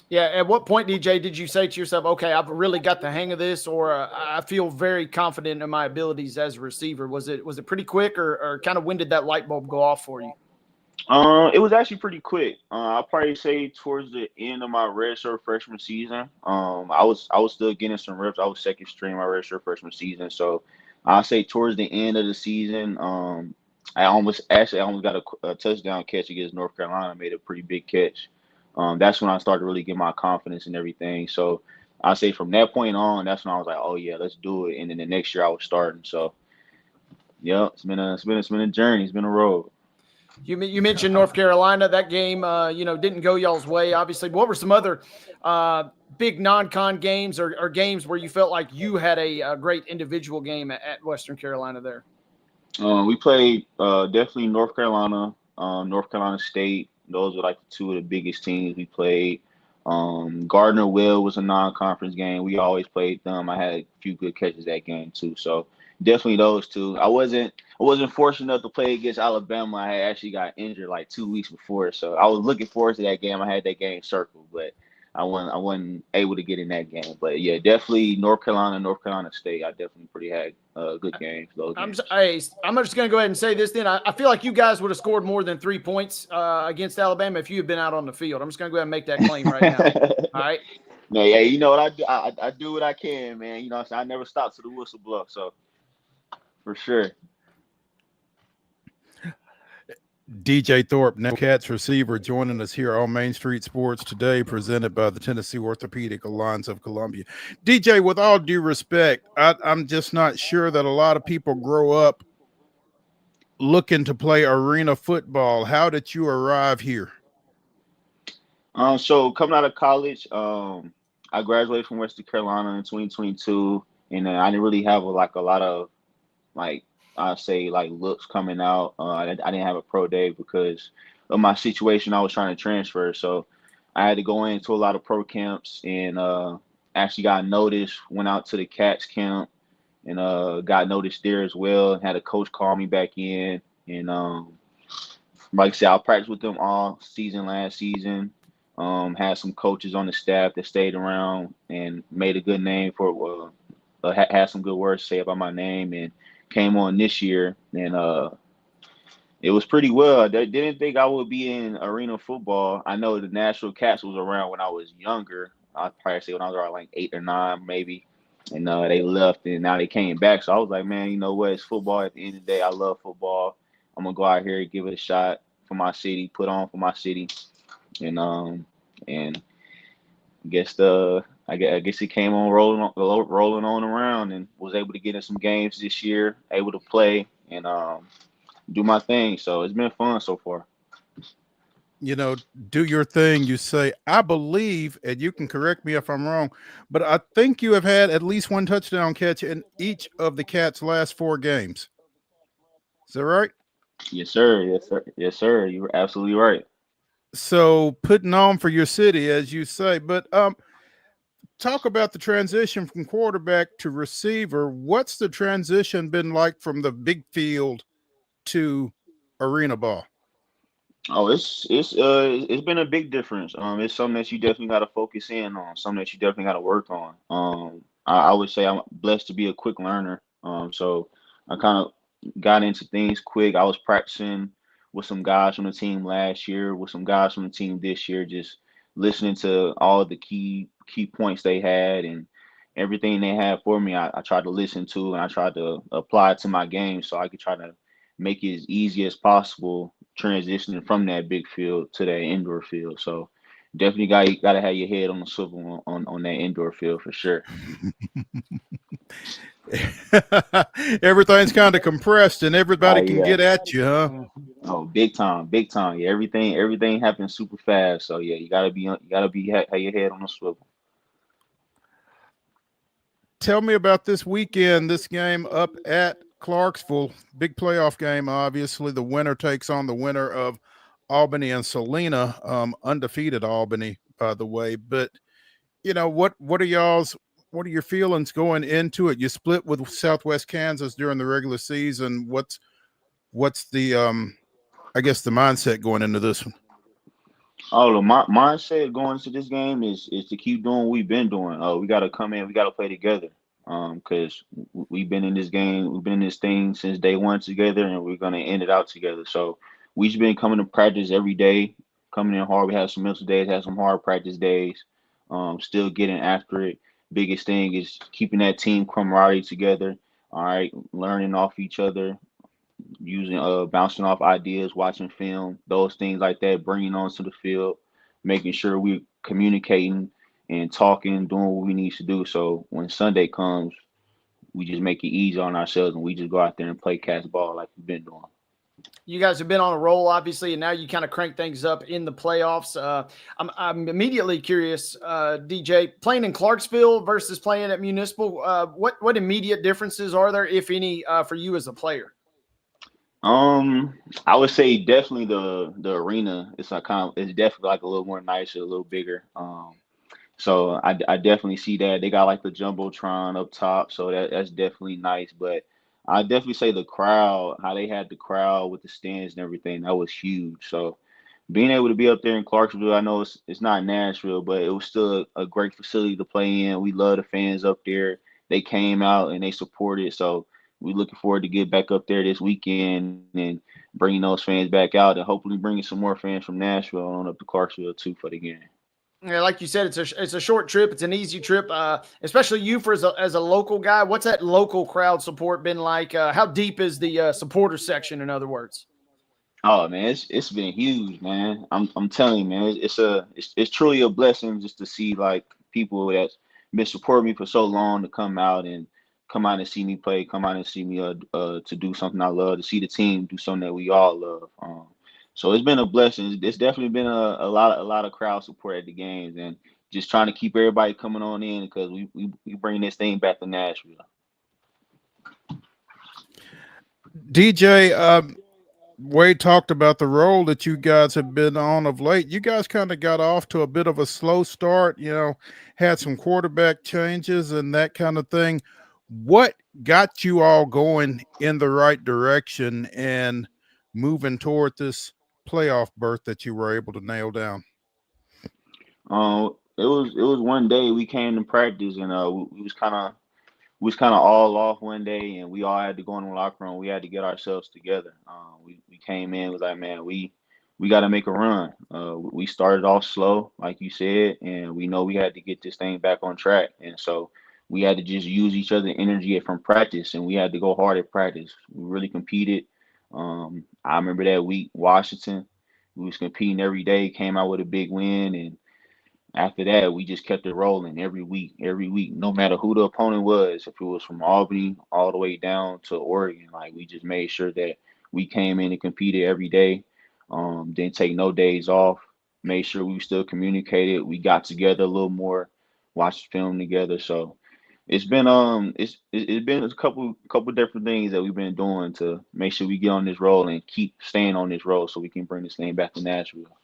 Yeah. At what point, DJ, did you say to yourself, okay, I've really got the hang of this, or I feel very confident in my abilities as a receiver? Was it pretty quick, or kind of when did that light bulb go off for you? It was actually pretty quick. I'll probably say towards the end of my redshirt freshman season. I was still getting some reps. I was second string my redshirt freshman season. So I'll say towards the end of the season, I almost got a touchdown catch against North Carolina. I made a pretty big catch. That's when I started to really get my confidence and everything. So I say from that point on, that's when I was like, oh yeah, let's do it. And then the next year I was starting. So yeah, it's been a journey. It's been a road. You mentioned North Carolina. That game, didn't go y'all's way, obviously. What were some other big non-con games or games where you felt like you had a great individual game at Western Carolina there? We played definitely North Carolina, North Carolina State. Those were like two of the biggest teams we played. Gardner-Will was a non-conference game. We always played them. I had a few good catches that game too. So definitely those two. I wasn't fortunate enough to play against Alabama. I had actually got injured like 2 weeks before, so I was looking forward to that game. I had that game circled, but I wasn't able to get in that game. But yeah, definitely North Carolina State. I definitely had good games. I'm just going to go ahead and say this then. I feel like you guys would have scored more than 3 points against Alabama if you had been out on the field. I'm just going to go ahead and make that claim right now. All right. No, yeah, you know what I do? I do what I can, man. You know, I never stop to the whistle blow. So for sure. DJ Thorpe, now Cats receiver, joining us here on Main Street Sports today, presented by the Tennessee Orthopedic Alliance of Columbia. DJ, with all due respect, I'm just not sure that a lot of people grow up looking to play arena football. How did you arrive here? So coming out of college, I graduated from Western Carolina in 2022, and I didn't really have a lot of looks coming out. I didn't have a pro day because of my situation. I was trying to transfer, so I had to go into a lot of pro camps, and actually got noticed. Went out to the Cats camp and got noticed there as well. And had a coach call me back in, and like I said, I practiced with them all season last season. Had some coaches on the staff that stayed around and made a good name for had some good words to say about my name, and came on this year, and it was pretty well. I didn't think I would be in arena football. I know the Nashville Cats was around when I was younger. I'd probably say when I was around like 8 or 9, maybe. and they left, and now they came back. So I was like, man, you know what? It's football. At the end of the day, I love football. I'm gonna go out here and give it a shot for my city, put on for my city, and I guess it came on rolling on around, and was able to get in some games this year, able to play and do my thing. So it's been fun so far. You know, do your thing. You say, I believe, and you can correct me if I'm wrong, but I think you have had at least one touchdown catch in each of the Cats' last 4 games. Is that right? Yes, sir. Yes, sir. Yes, sir. You were absolutely right. So putting on for your city, as you say. But talk about the transition from quarterback to receiver. What's the transition been like from the big field to arena ball? Oh, it's been a big difference. It's something that you definitely got to focus in on, something that you definitely got to work on. I would say I'm blessed to be a quick learner. So I kind of got into things quick. I was practicing with some guys from the team last year, with some guys from the team this year, just listening to all of the key points they had and everything they had for me. I tried to listen to, and I tried to apply it to my game so I could try to make it as easy as possible transitioning from that big field to that indoor field. So definitely got to have your head on the swivel on that indoor field for sure. Everything's kind of compressed and everybody can Yeah. get at you, huh? Oh, big time, big time. Yeah, everything happens super fast. So yeah, you gotta have your head on the swivel. Tell me about this weekend, this game up at Clarksville. Big playoff game, obviously. The winner takes on the winner of Albany and Salina, undefeated Albany, by the way. But, you know, what are your feelings going into it? You split with Southwest Kansas during the regular season. What's the I guess the mindset going into this one? Oh, the mindset going into this game is to keep doing what we've been doing. We got to come in, we got to play together. Because we've been in this game, we've been in this thing since day one together, and we're gonna end it out together. So we've been coming to practice every day, coming in hard. We have some mental days, have some hard practice days. Still getting after it. Biggest thing is keeping that team camaraderie together. All right, learning off each other, using bouncing off ideas, watching film, those things like that, bringing onto the field, making sure we're communicating and talking, doing what we need to do. So when Sunday comes, we just make it easy on ourselves and we just go out there and play catch ball like we've been doing. You guys have been on a roll, obviously, and now you kind of crank things up in the playoffs. I'm immediately curious, DJ, playing in Clarksville versus playing at Municipal. What immediate differences are there, if any, for you as a player? I would say definitely the arena. It's definitely like a little more nicer, a little bigger. So I definitely see that they got like the jumbotron up top, so that's definitely nice. But I definitely say the crowd, how they had the crowd with the stands and everything, that was huge. So being able to be up there in Clarksville, I know it's not Nashville, but it was still a great facility to play in. We love the fans up there. They came out and they supported. So we're looking forward to get back up there this weekend and bringing those fans back out, and hopefully bringing some more fans from Nashville on up to Clarksville too for the game. Yeah, like you said, it's a short trip. It's an easy trip, especially you as a local guy. What's that local crowd support been like? How deep is the supporter section? In other words, Oh man, it's been huge, man. I'm telling you, man, it's truly a blessing just to see like people that's been supporting me for so long to come out and see me play, come out and see me to do something I love, to see the team do something that we all love. So it's been a blessing. It's definitely been a lot of crowd support at the games, and just trying to keep everybody coming on in because we bring this thing back to Nashville. DJ, Wade talked about the role that you guys have been on of late. You guys kind of got off to a bit of a slow start, had some quarterback changes and that kind of thing. What got you all going in the right direction and moving toward this playoff berth that you were able to nail down? It was one day we came to practice, and we was kind of all off one day, and we all had to go in the locker room. We had to get ourselves together. We came in, was like, man, we got to make a run. We started off slow, like you said, and we know we had to get this thing back on track. And so we had to just use each other's energy from practice, and we had to go hard at practice. We really competed. I remember that week, Washington, we was competing every day, came out with a big win, and after that, we just kept it rolling every week, no matter who the opponent was. If it was from Albany all the way down to Oregon, like we just made sure that we came in and competed every day. Didn't take no days off. Made sure we still communicated. We got together a little more, watched film together. So it's been it's been a couple different things that we've been doing to make sure we get on this roll and keep staying on this roll so we can bring this thing back to Nashville.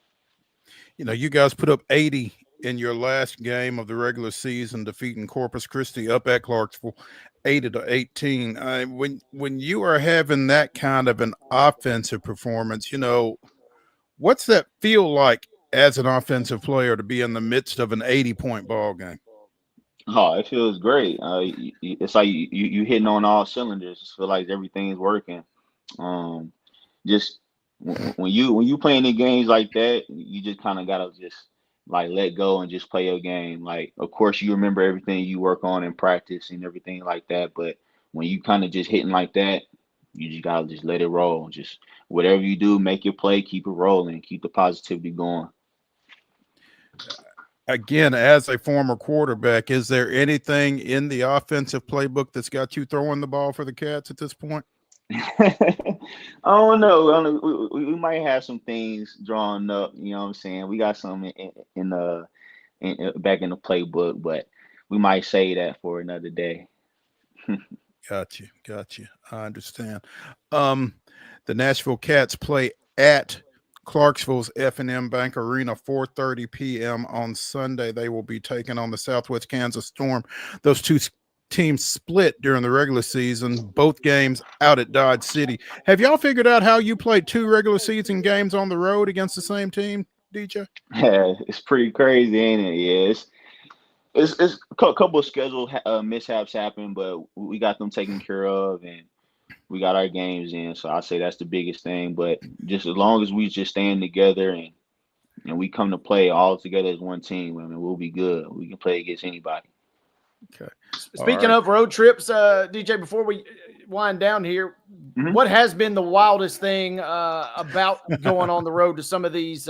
You know, you guys put up 80 in your last game of the regular season, defeating Corpus Christi up at Clarksville, 80-18. When you are having that kind of an offensive performance, you know, what's that feel like as an offensive player to be in the midst of an 80-point ball game? Oh, it feels great. It's like you hitting on all cylinders. It feels like everything's working. Just when you playing in games like that, you just kind of gotta just like let go and just play your game. Like, of course, you remember everything you work on in practice and everything like that. But when you kind of just hitting like that, you just gotta just let it roll. Just whatever you do, make your play, keep it rolling, keep the positivity going. Again, as a former quarterback, is there anything in the offensive playbook that's got you throwing the ball for the Cats at this point? I don't know. We might have some things drawn up. You know what I'm saying? We got some in back in the playbook, but we might say that for another day. Got you. I understand. The Nashville Cats play at Clarksville's F&M Bank Arena, 4:30 p.m. on Sunday. They will be taking on the Southwest Kansas Storm. Those two teams split during the regular season, both games out at Dodge City. Have y'all figured out how you play two regular season games on the road against the same team, DJ? Yeah, it's pretty crazy, ain't it? Yeah, it's a couple of schedule mishaps happen, but we got them taken care of, and we got our games in. So I say that's the biggest thing. But just as long as we just stand together and we come to play all together as one team, I mean, we'll be good. We can play against anybody. Okay. Speaking of road trips, DJ, before we wind down here, what has been the wildest thing about going on the road to some of these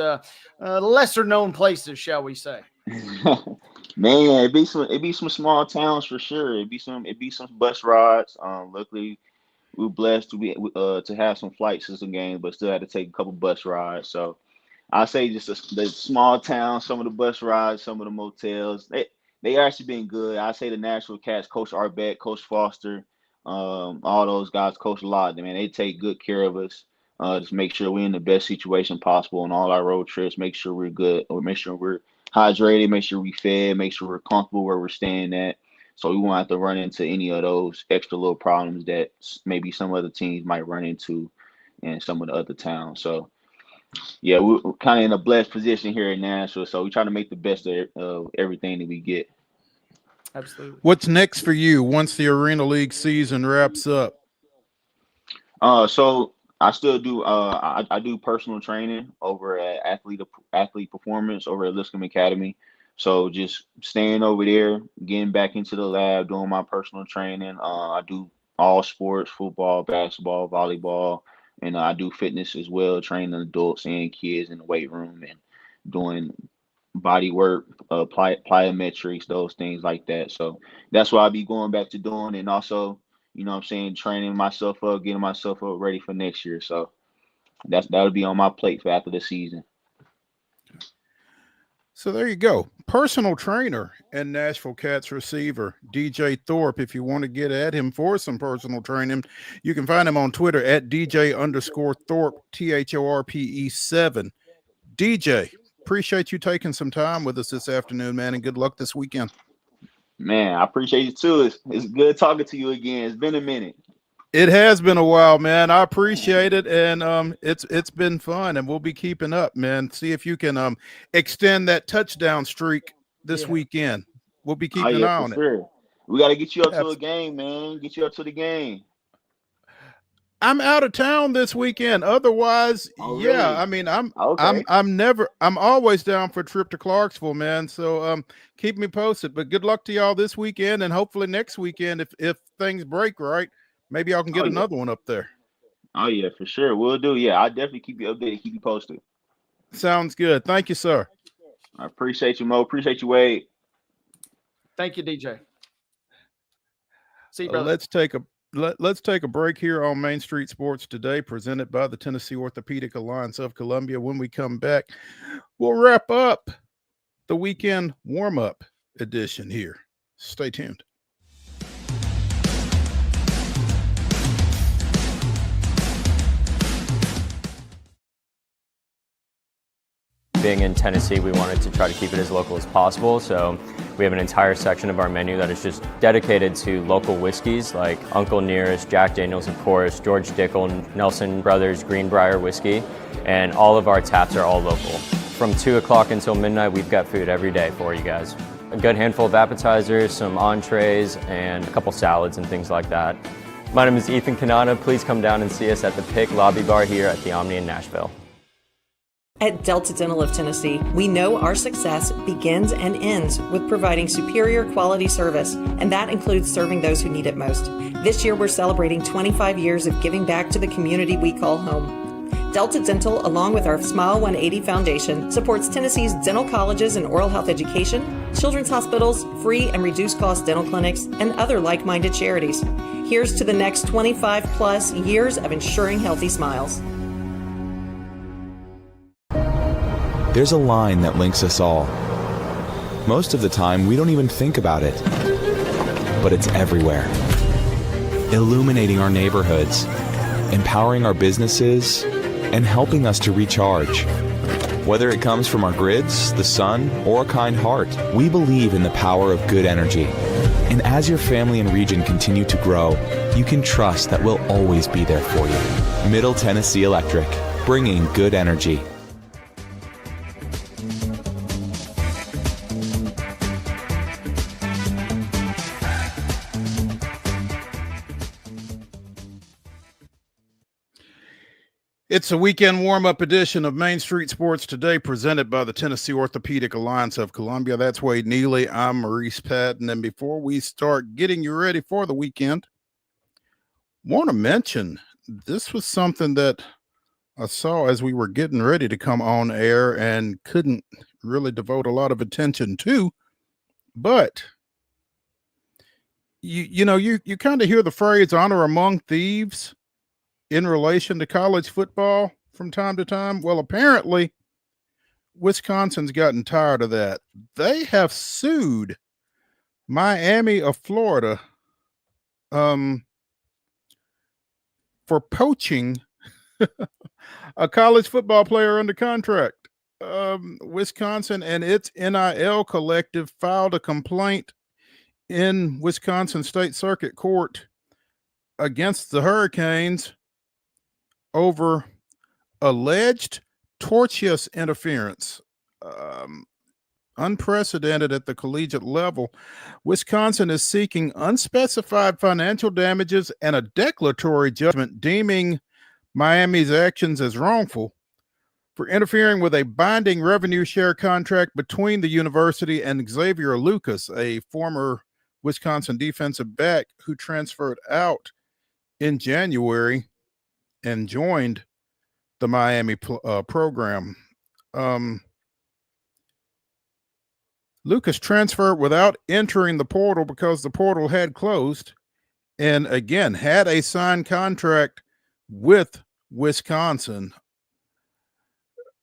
lesser known places, shall we say? Man, it'd be some small towns for sure. It'd be some bus rides. Luckily, we're blessed to be to have some flights to some games, but still had to take a couple bus rides. So I say just the small towns, some of the bus rides, some of the motels. They actually been good. I say the Nashville Cats, Coach Arbette, Coach Foster, all those guys, Coach Lott, man, they take good care of us. Just make sure we're in the best situation possible on all our road trips. Make sure we're good, or make sure we're hydrated, make sure we fed, make sure we're comfortable where we're staying at. So we won't have to run into any of those extra little problems that maybe some other teams might run into in some of the other towns. So, yeah, we're kind of in a blessed position here in Nashville. So we try to make the best of everything that we get. Absolutely. What's next for you once the Arena League season wraps up? So I still do. I do personal training over at Athlete Performance over at Lipscomb Academy. So just staying over there, getting back into the lab, doing my personal training. I do all sports: football, basketball, volleyball, and I do fitness as well, training adults and kids in the weight room and doing body work, plyometrics, those things like that. So that's what I'll be going back to doing, and also, you know what I'm saying, training myself up, getting myself up ready for next year. So that'll be on my plate for after the season. So there you go. Personal trainer and Nashville Cats receiver, DJ Thorpe. If you want to get at him for some personal training, you can find him on Twitter at DJ_Thorpe, THORPE7. DJ, appreciate you taking some time with us this afternoon, man, and good luck this weekend. Man, I appreciate you too. It's good talking to you again. It's been a minute. It has been a while, man. I appreciate it, and it's been fun, and we'll be keeping up, man. See if you can extend that touchdown streak this weekend. We'll be keeping an eye on it. We got to get you up to a game, man. Get you up to the game. I'm out of town this weekend. Otherwise, Oh, yeah. really? I mean, I'm Okay. I'm always down for a trip to Clarksville, man. So keep me posted. But good luck to y'all this weekend, and hopefully next weekend, if things break right, maybe y'all can Oh get yeah. another one up there. Oh yeah, for sure. We'll do. Yeah, I'll definitely keep you updated, keep you posted. Sounds good. Thank you, sir. I appreciate you, Mo. Appreciate you, Wade. Thank you, DJ. See you, brother. Let's take a break here on Main Street Sports Today, presented by the Tennessee Orthopedic Alliance of Columbia. When we come back, we'll wrap up the weekend warm-up edition here. Stay tuned. Being in Tennessee, we wanted to try to keep it as local as possible, so we have an entire section of our menu that is just dedicated to local whiskeys like Uncle Nearest, Jack Daniels, of course, George Dickel, Nelson Brothers, Greenbrier whiskey, and all of our taps are all local. From 2 o'clock until midnight, we've got food every day for you guys. A good handful of appetizers, some entrees, and a couple salads and things like that. My name is Ethan Kanata. Please come down and see us at the Pick Lobby Bar here at the Omni in Nashville. At Delta Dental of Tennessee, we know our success begins and ends with providing superior quality service, and that includes serving those who need it most. This year, we're celebrating 25 years of giving back to the community we call home. Delta Dental, along with our Smile 180 Foundation, supports Tennessee's dental colleges and oral health education, children's hospitals, free and reduced cost dental clinics, and other like-minded charities. Here's to the next 25 plus years of ensuring healthy smiles. There's a line that links us all. Most of the time, we don't even think about it, but it's everywhere. Illuminating our neighborhoods, empowering our businesses, and helping us to recharge. Whether it comes from our grids, the sun, or a kind heart, we believe in the power of good energy. And as your family and region continue to grow, you can trust that we'll always be there for you. Middle Tennessee Electric, bringing good energy. It's a weekend warm-up edition of Main Street Sports Today, presented by the Tennessee Orthopedic Alliance of Columbia. That's Wade Neely. I'm Maurice Patton. And before we start getting you ready for the weekend, want to mention this was something that I saw as we were getting ready to come on air and couldn't really devote a lot of attention to. But you kind of hear the phrase "honor among thieves" in relation to college football from time to time. Well, apparently Wisconsin's gotten tired of that. They have sued Miami of Florida for poaching a college football player under contract. Wisconsin and its NIL collective filed a complaint in Wisconsin State Circuit Court against the Hurricanes over alleged tortious interference, unprecedented at the collegiate level. Wisconsin is seeking unspecified financial damages and a declaratory judgment deeming Miami's actions as wrongful for interfering with a binding revenue share contract between the university and Xavier Lucas, a former Wisconsin defensive back who transferred out in January and joined the Miami program. Lucas transferred without entering the portal because the portal had closed, and again had a signed contract with Wisconsin.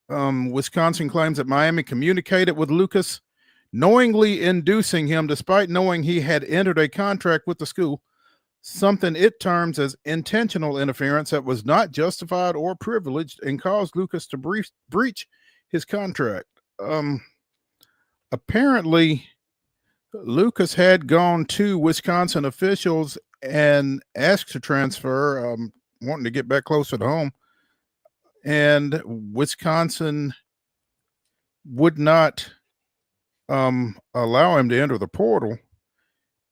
Wisconsin claims that Miami communicated with Lucas, knowingly inducing him, despite knowing he had entered a contract with the school, something it terms as intentional interference that was not justified or privileged and caused Lucas to breach his contract. Apparently, Lucas had gone to Wisconsin officials and asked to transfer, wanting to get back closer to home, and Wisconsin would not allow him to enter the portal.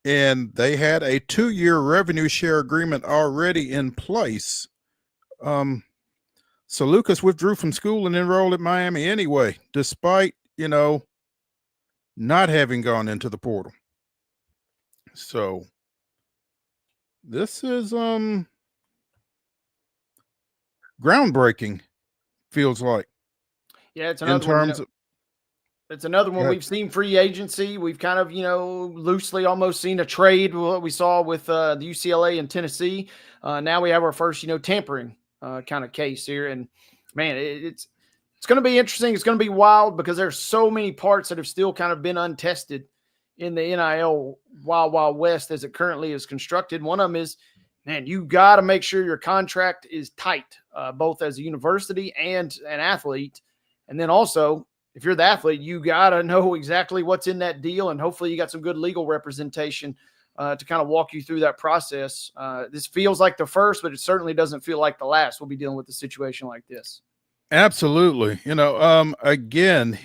and they had a 2-year revenue share agreement already in place. So Lucas withdrew from school and enrolled at Miami anyway, despite, not having gone into the portal. So this is groundbreaking, feels like. Yeah, it's in another one. terms of It's another one. Yeah. We've seen free agency. We've kind of, loosely almost seen a trade. What we saw with the UCLA and Tennessee. Now we have our first, tampering kind of case here. And man, it's going to be interesting. It's going to be wild because there's so many parts that have still kind of been untested in the NIL Wild West as it currently is constructed. One of them is, man, you got to make sure your contract is tight, both as a university and an athlete. And then also, if you're the athlete, you got to know exactly what's in that deal. And hopefully you got some good legal representation to kind of walk you through that process. This feels like the first, but it certainly doesn't feel like the last. We'll be dealing with a situation like this. Absolutely. Again,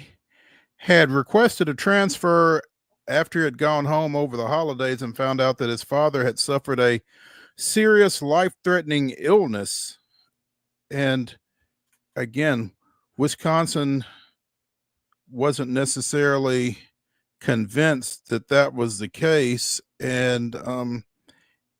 had requested a transfer after he had gone home over the holidays and found out that his father had suffered a serious life-threatening illness. And again, Wisconsin wasn't necessarily convinced that that was the case, and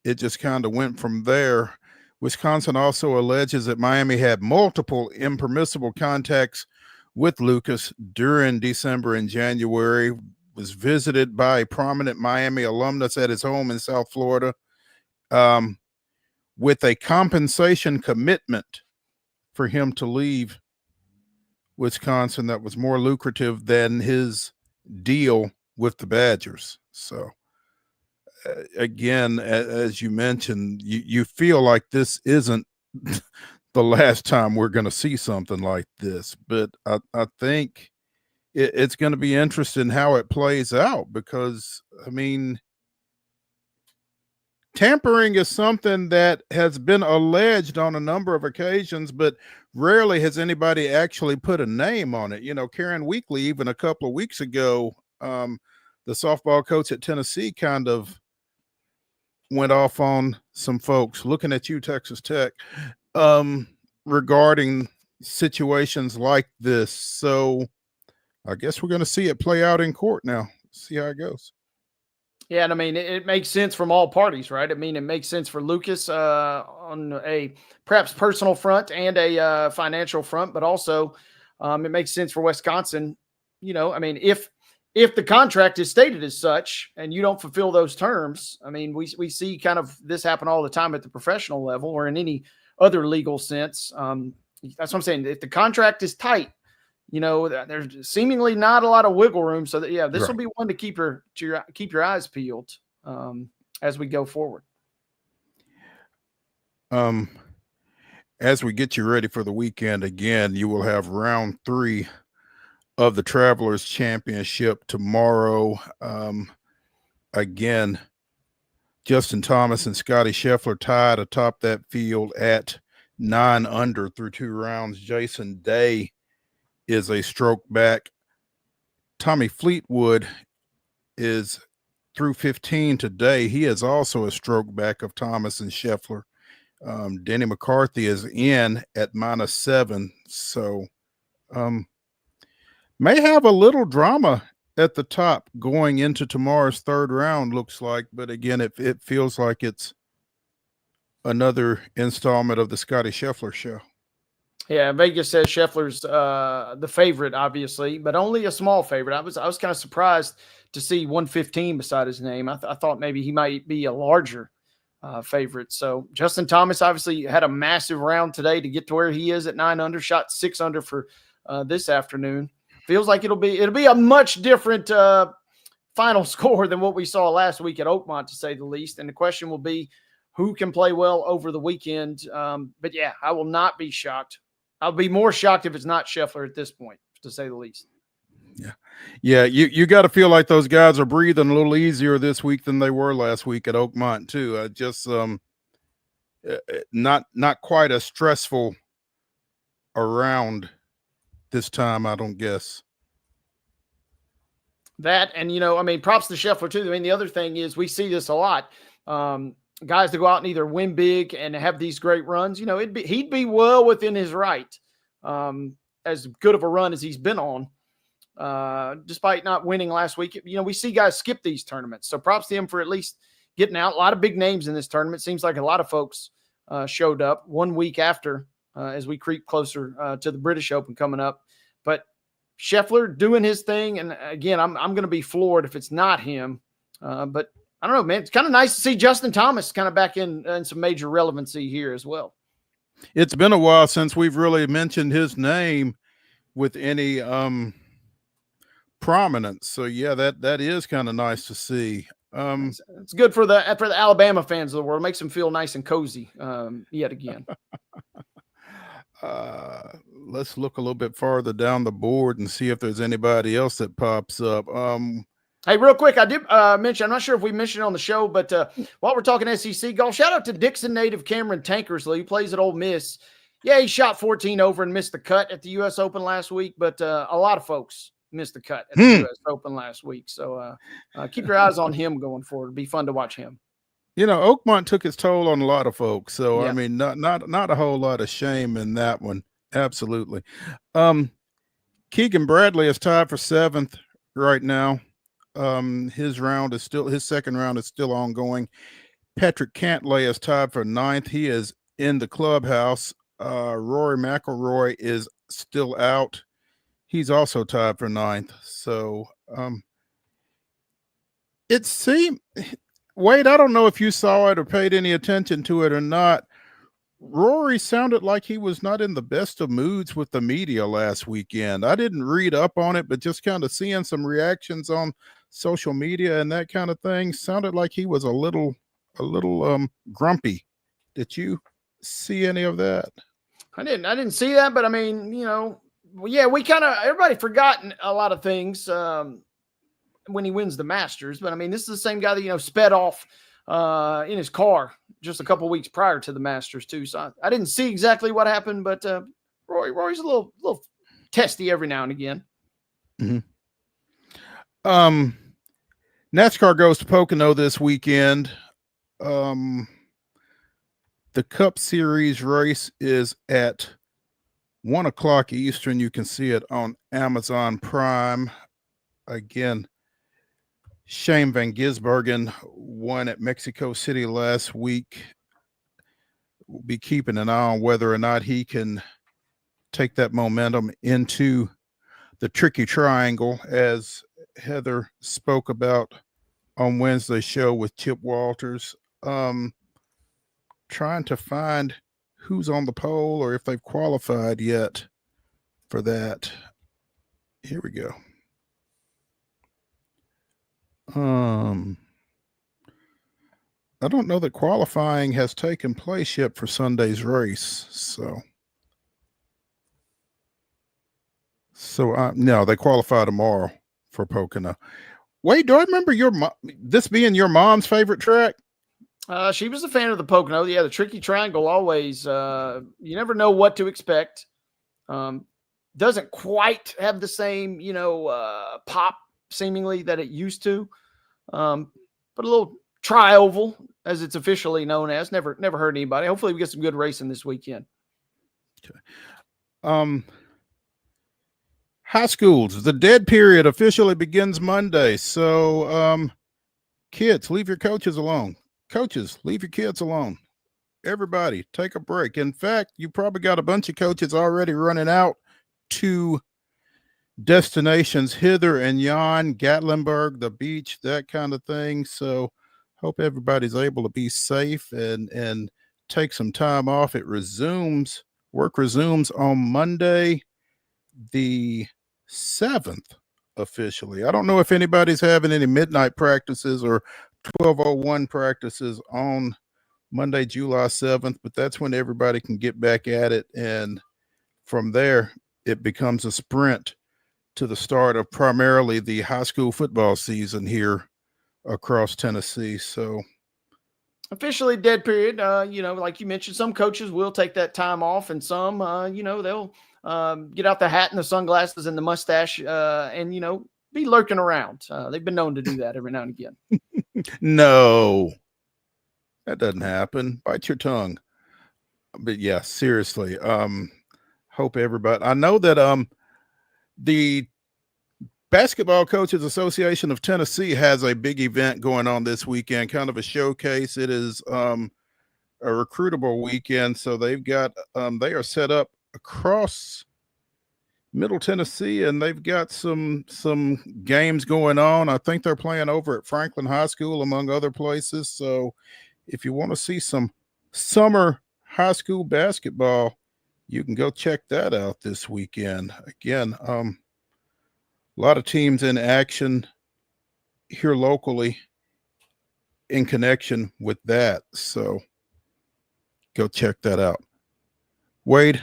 it just kind of went from there. Wisconsin also alleges that Miami had multiple impermissible contacts with Lucas during December and January, was visited by a prominent Miami alumnus at his home in South Florida with a compensation commitment for him to leave Wisconsin that was more lucrative than his deal with the Badgers. So again, as you mentioned, you feel like this isn't the last time we're going to see something like this, but I think it's going to be interesting how it plays out because, I mean, tampering is something that has been alleged on a number of occasions, but rarely has anybody actually put a name on it. Karen Weekly, even a couple of weeks ago, the softball coach at Tennessee kind of went off on some folks, looking at you, Texas Tech, regarding situations like this. So I guess we're going to see it play out in court now. See how it goes. Yeah, and I mean, it makes sense from all parties, right? I mean, it makes sense for Lucas on a perhaps personal front and a financial front, but also it makes sense for Wisconsin. I mean, if the contract is stated as such and you don't fulfill those terms, I mean, we see kind of this happen all the time at the professional level or in any other legal sense. That's what I'm saying. If the contract is tight, there's seemingly not a lot of wiggle room. So that, this will be one to keep your eyes peeled as we go forward. As we get you ready for the weekend again, you will have round 3 of the Travelers Championship tomorrow. Again, Justin Thomas and Scotty Scheffler tied atop that field at 9 under through 2 rounds. Jason Day is a stroke back. Tommy Fleetwood is through 15 today. He is also a stroke back of Thomas and Scheffler. Denny McCarthy is in at -7. So may have a little drama at the top going into tomorrow's 3rd round, looks like. But again, it feels like it's another installment of the Scotty Scheffler show. Yeah, Vegas says Scheffler's the favorite, obviously, but only a small favorite. I was kind of surprised to see 115 beside his name. I thought maybe he might be a larger favorite. So Justin Thomas obviously had a massive round today to get to where he is at 9 under, shot 6 under for this afternoon. Feels like it'll be a much different final score than what we saw last week at Oakmont, to say the least. And the question will be who can play well over the weekend. But yeah, I will not be shocked. I'll be more shocked if it's not Scheffler at this point, to say the least. Yeah. You got to feel like those guys are breathing a little easier this week than they were last week at Oakmont too. Just not quite as stressful around this time, I don't guess. That, and, I mean, props to Scheffler too. I mean, the other thing is we see this a lot. Guys to go out and either win big and have these great runs, he'd be well within his right. As good of a run as he's been on, despite not winning last week. We see guys skip these tournaments. So props to him for at least getting out. A lot of big names in this tournament. Seems like a lot of folks showed up 1 week after as we creep closer to the British Open coming up. But Scheffler doing his thing. And again, I'm going to be floored if it's not him. But I don't know, man. It's kind of nice to see Justin Thomas kind of back in some major relevancy here as well. It's been a while since we've really mentioned his name with any prominence. So yeah, that is kind of nice to see. It's good for the Alabama fans of the world. It makes them feel nice and cozy yet again. Let's look a little bit farther down the board and see if there's anybody else that pops up. Hey, real quick, I did mention, I'm not sure if we mentioned it on the show, but while we're talking SEC golf, shout out to Dixon native Cameron Tankersley, who plays at Ole Miss. Yeah, he shot 14 over and missed the cut at the U.S. Open last week, but a lot of folks missed the cut at the U.S. Open last week. So keep your eyes on him going forward. It'll be fun to watch him. Oakmont took its toll on a lot of folks. So, Yeah. I mean, not a whole lot of shame in that one. Absolutely. Keegan Bradley is tied for 7th right now. His second round is still ongoing. Patrick Cantlay is tied for 9th. He is in the clubhouse. Rory McIlroy is still out. He's also tied for 9th. So, it seemed, Wade, I don't know if you saw it or paid any attention to it or not. Rory sounded like he was not in the best of moods with the media last weekend. I didn't read up on it, but just kind of seeing some reactions on social media and that kind of thing, sounded like he was a little grumpy. Did you see any of that? I didn't see that, but I mean, everybody forgotten a lot of things when he wins the Masters. But I mean, this is the same guy that, sped off in his car just a couple weeks prior to the Masters too. So I didn't see exactly what happened, but Rory's a little testy every now and again. Mm-hmm. NASCAR goes to Pocono this weekend. The Cup Series race is at 1:00 Eastern. You can see it on Amazon Prime. Again, Shane Van Gisbergen won at Mexico City last week. We'll be keeping an eye on whether or not he can take that momentum into the tricky triangle, as Heather spoke about on Wednesday's show with Chip Walters. Trying to find who's on the pole or if they've qualified yet for that. Here we go. I don't know that qualifying has taken place yet for Sunday's race. So no, they qualify tomorrow for Pocono. Wait, do I remember this being your mom's favorite track? She was a fan of the Pocono. Yeah, the tricky triangle always, you never know what to expect. Doesn't quite have the same, pop seemingly that it used to. But a little tri-oval, as it's officially known as, never hurt anybody. Hopefully we get some good racing this weekend. Okay. High schools, the dead period officially begins Monday. So, kids, leave your coaches alone. Coaches, leave your kids alone. Everybody, take a break. In fact, you probably got a bunch of coaches already running out to destinations hither and yon, Gatlinburg, the beach, that kind of thing. So hope everybody's able to be safe and take some time off. Work resumes on Monday, the 7th, officially. I don't know if anybody's having any midnight practices or 12:01 practices on Monday, July 7th, but that's when everybody can get back at it. And from there, it becomes a sprint to the start of primarily the high school football season here across Tennessee. So officially dead period. Like you mentioned, some coaches will take that time off, and some, they'll get out the hat and the sunglasses and the mustache, and be lurking around. They've been known to do that every now and again. No, that doesn't happen. Bite your tongue. But yeah, seriously. Hope everybody. I know that the Basketball Coaches Association of Tennessee has a big event going on this weekend, kind of a showcase. It is a recruitable weekend, so they've got they are set up across Middle Tennessee, and they've got some games going on. I think they're playing over at Franklin High School, among other places. So if you want to see some summer high school basketball, you can go check that out this weekend. Again, a lot of teams in action here locally in connection with that. So go check that out. Wade,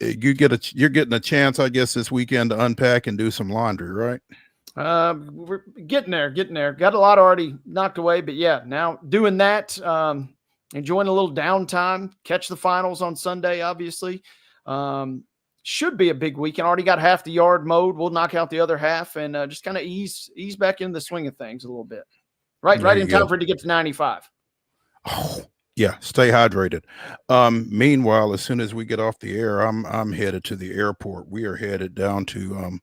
you're getting a chance, I guess, this weekend to unpack and do some laundry, right? We're getting there. Got a lot already knocked away, but yeah, now doing that, enjoying a little downtime, catch the finals on Sunday, obviously. Should be a big weekend. Already got half the yard mowed. We'll knock out the other half and just kind of ease back into the swing of things a little bit. Right in time for it to get to 95. Oh, yeah, stay hydrated. Meanwhile, as soon as we get off the air, I'm headed to the airport. We are headed down to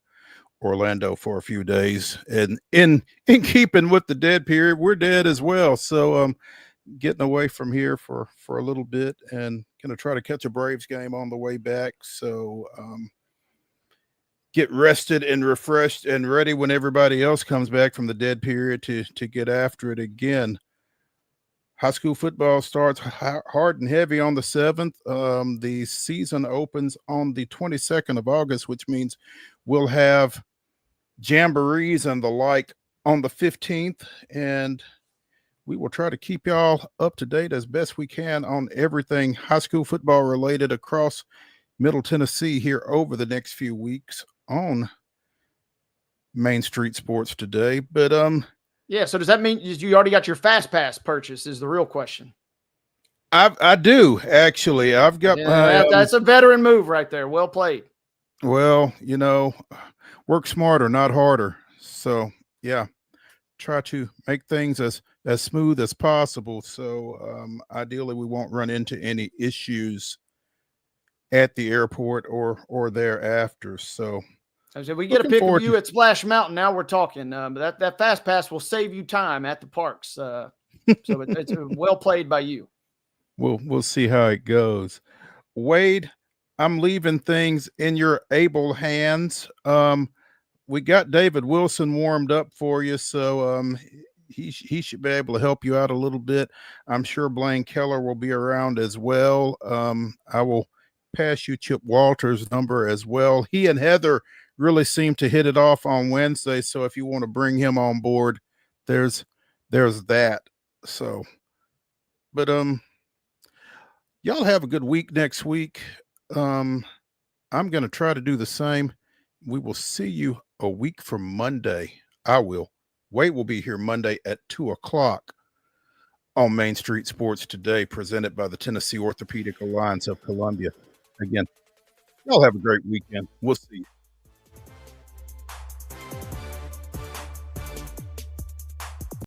Orlando for a few days, and in keeping with the dead period, we're dead as well. So getting away from here for a little bit, and gonna try to catch a Braves game on the way back. So get rested and refreshed and ready when everybody else comes back from the dead period to get after it again. High school football starts hard and heavy on the 7th. The season opens on the 22nd of August, which means we'll have jamborees and the like on the 15th. And we will try to keep y'all up to date as best we can on everything high school football related across Middle Tennessee here over the next few weeks on Main Street Sports Today. But yeah, so does that mean you already got your Fast Pass purchase is the real question? I do, actually. I've got that's a veteran move right there. Well played. Well, work smarter, not harder. So yeah, try to make things as smooth as possible. So ideally we won't run into any issues at the airport or thereafter. So we get a pick of you at Splash Mountain. Now we're talking. But that Fast Pass will save you time at the parks. So it's well played by you. We'll see how it goes. Wade, I'm leaving things in your able hands. We got David Wilson warmed up for you, so he should be able to help you out a little bit. I'm sure Blaine Keller will be around as well. I will pass you Chip Walters' number as well. He and Heather really seem to hit it off on Wednesday, so if you want to bring him on board, there's that. So, but y'all have a good week next week. I'm going to try to do the same. We will see you a week from Monday. I will. Wade will be here Monday at 2:00 on Main Street Sports Today, presented by the Tennessee Orthopedic Alliance of Columbia. Again, y'all have a great weekend. We'll see you.